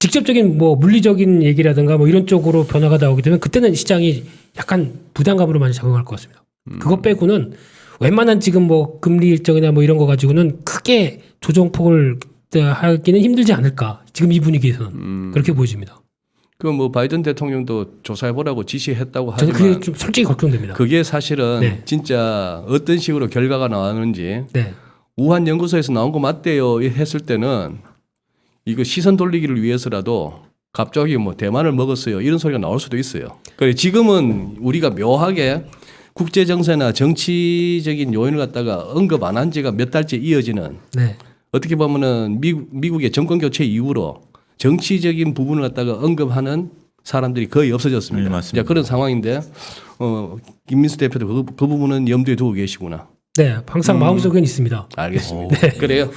직접적인 뭐 물리적인 얘기라든가 뭐 이런 쪽으로 변화가 나오게 되면 그때는 시장이 약간 부담감으로 많이 작용할 것 같습니다. 그거 빼고는 웬만한 지금 뭐 금리 일정이나 뭐 이런 거 가지고는 크게 조정폭을 하기는 힘들지 않을까. 지금 이 분위기에서는 그렇게 보여집니다. 그 뭐 바이든 대통령도 조사해보라고 지시했다고 저는 하지만 그게 좀 솔직히 걱정됩니다. 그게 사실은 네. 진짜 어떤 식으로 결과가 나왔는지 네. 우한 연구소에서 나온 거 맞대요 했을 때는 이거 시선 돌리기를 위해서라도 갑자기 뭐 대만을 먹었어요 이런 소리가 나올 수도 있어요. 그래 지금은 우리가 묘하게 국제 정세나 정치적인 요인을 갖다가 언급 안 한 지가 몇 달째 이어지는 네. 어떻게 보면은 미국의 정권 교체 이후로 정치적인 부분을 갖다가 언급하는 사람들이 거의 없어졌습니다. 네, 맞습니다. 이제 그런 상황인데 김민수 대표도 그 부분은 염두에 두고 계시구나. 네, 항상 마음속엔 있습니다. 알겠습니다. 그래요.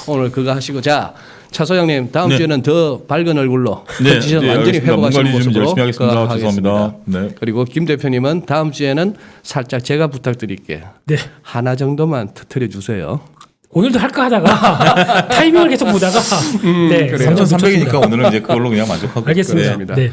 오늘 그거 하시고 자 차소장님 다음 네. 주에는 더 밝은 얼굴로 네, 정치적 네, 완전히 알겠습니다. 회복하시는 몸 관리 좀 모습으로 열심히 하겠습니다. 그거 죄송합니다. 네. 그리고 김 대표님은 다음 주에는 살짝 제가 부탁드릴게요. 네. 하나 정도만 터뜨려 주세요. 오늘도 할까 하다가 타이밍을 계속 보다가 네, 3,300이니까 오늘은 이제 그걸로 그냥 만족하고 알겠습니다. 그렇습니다. 네.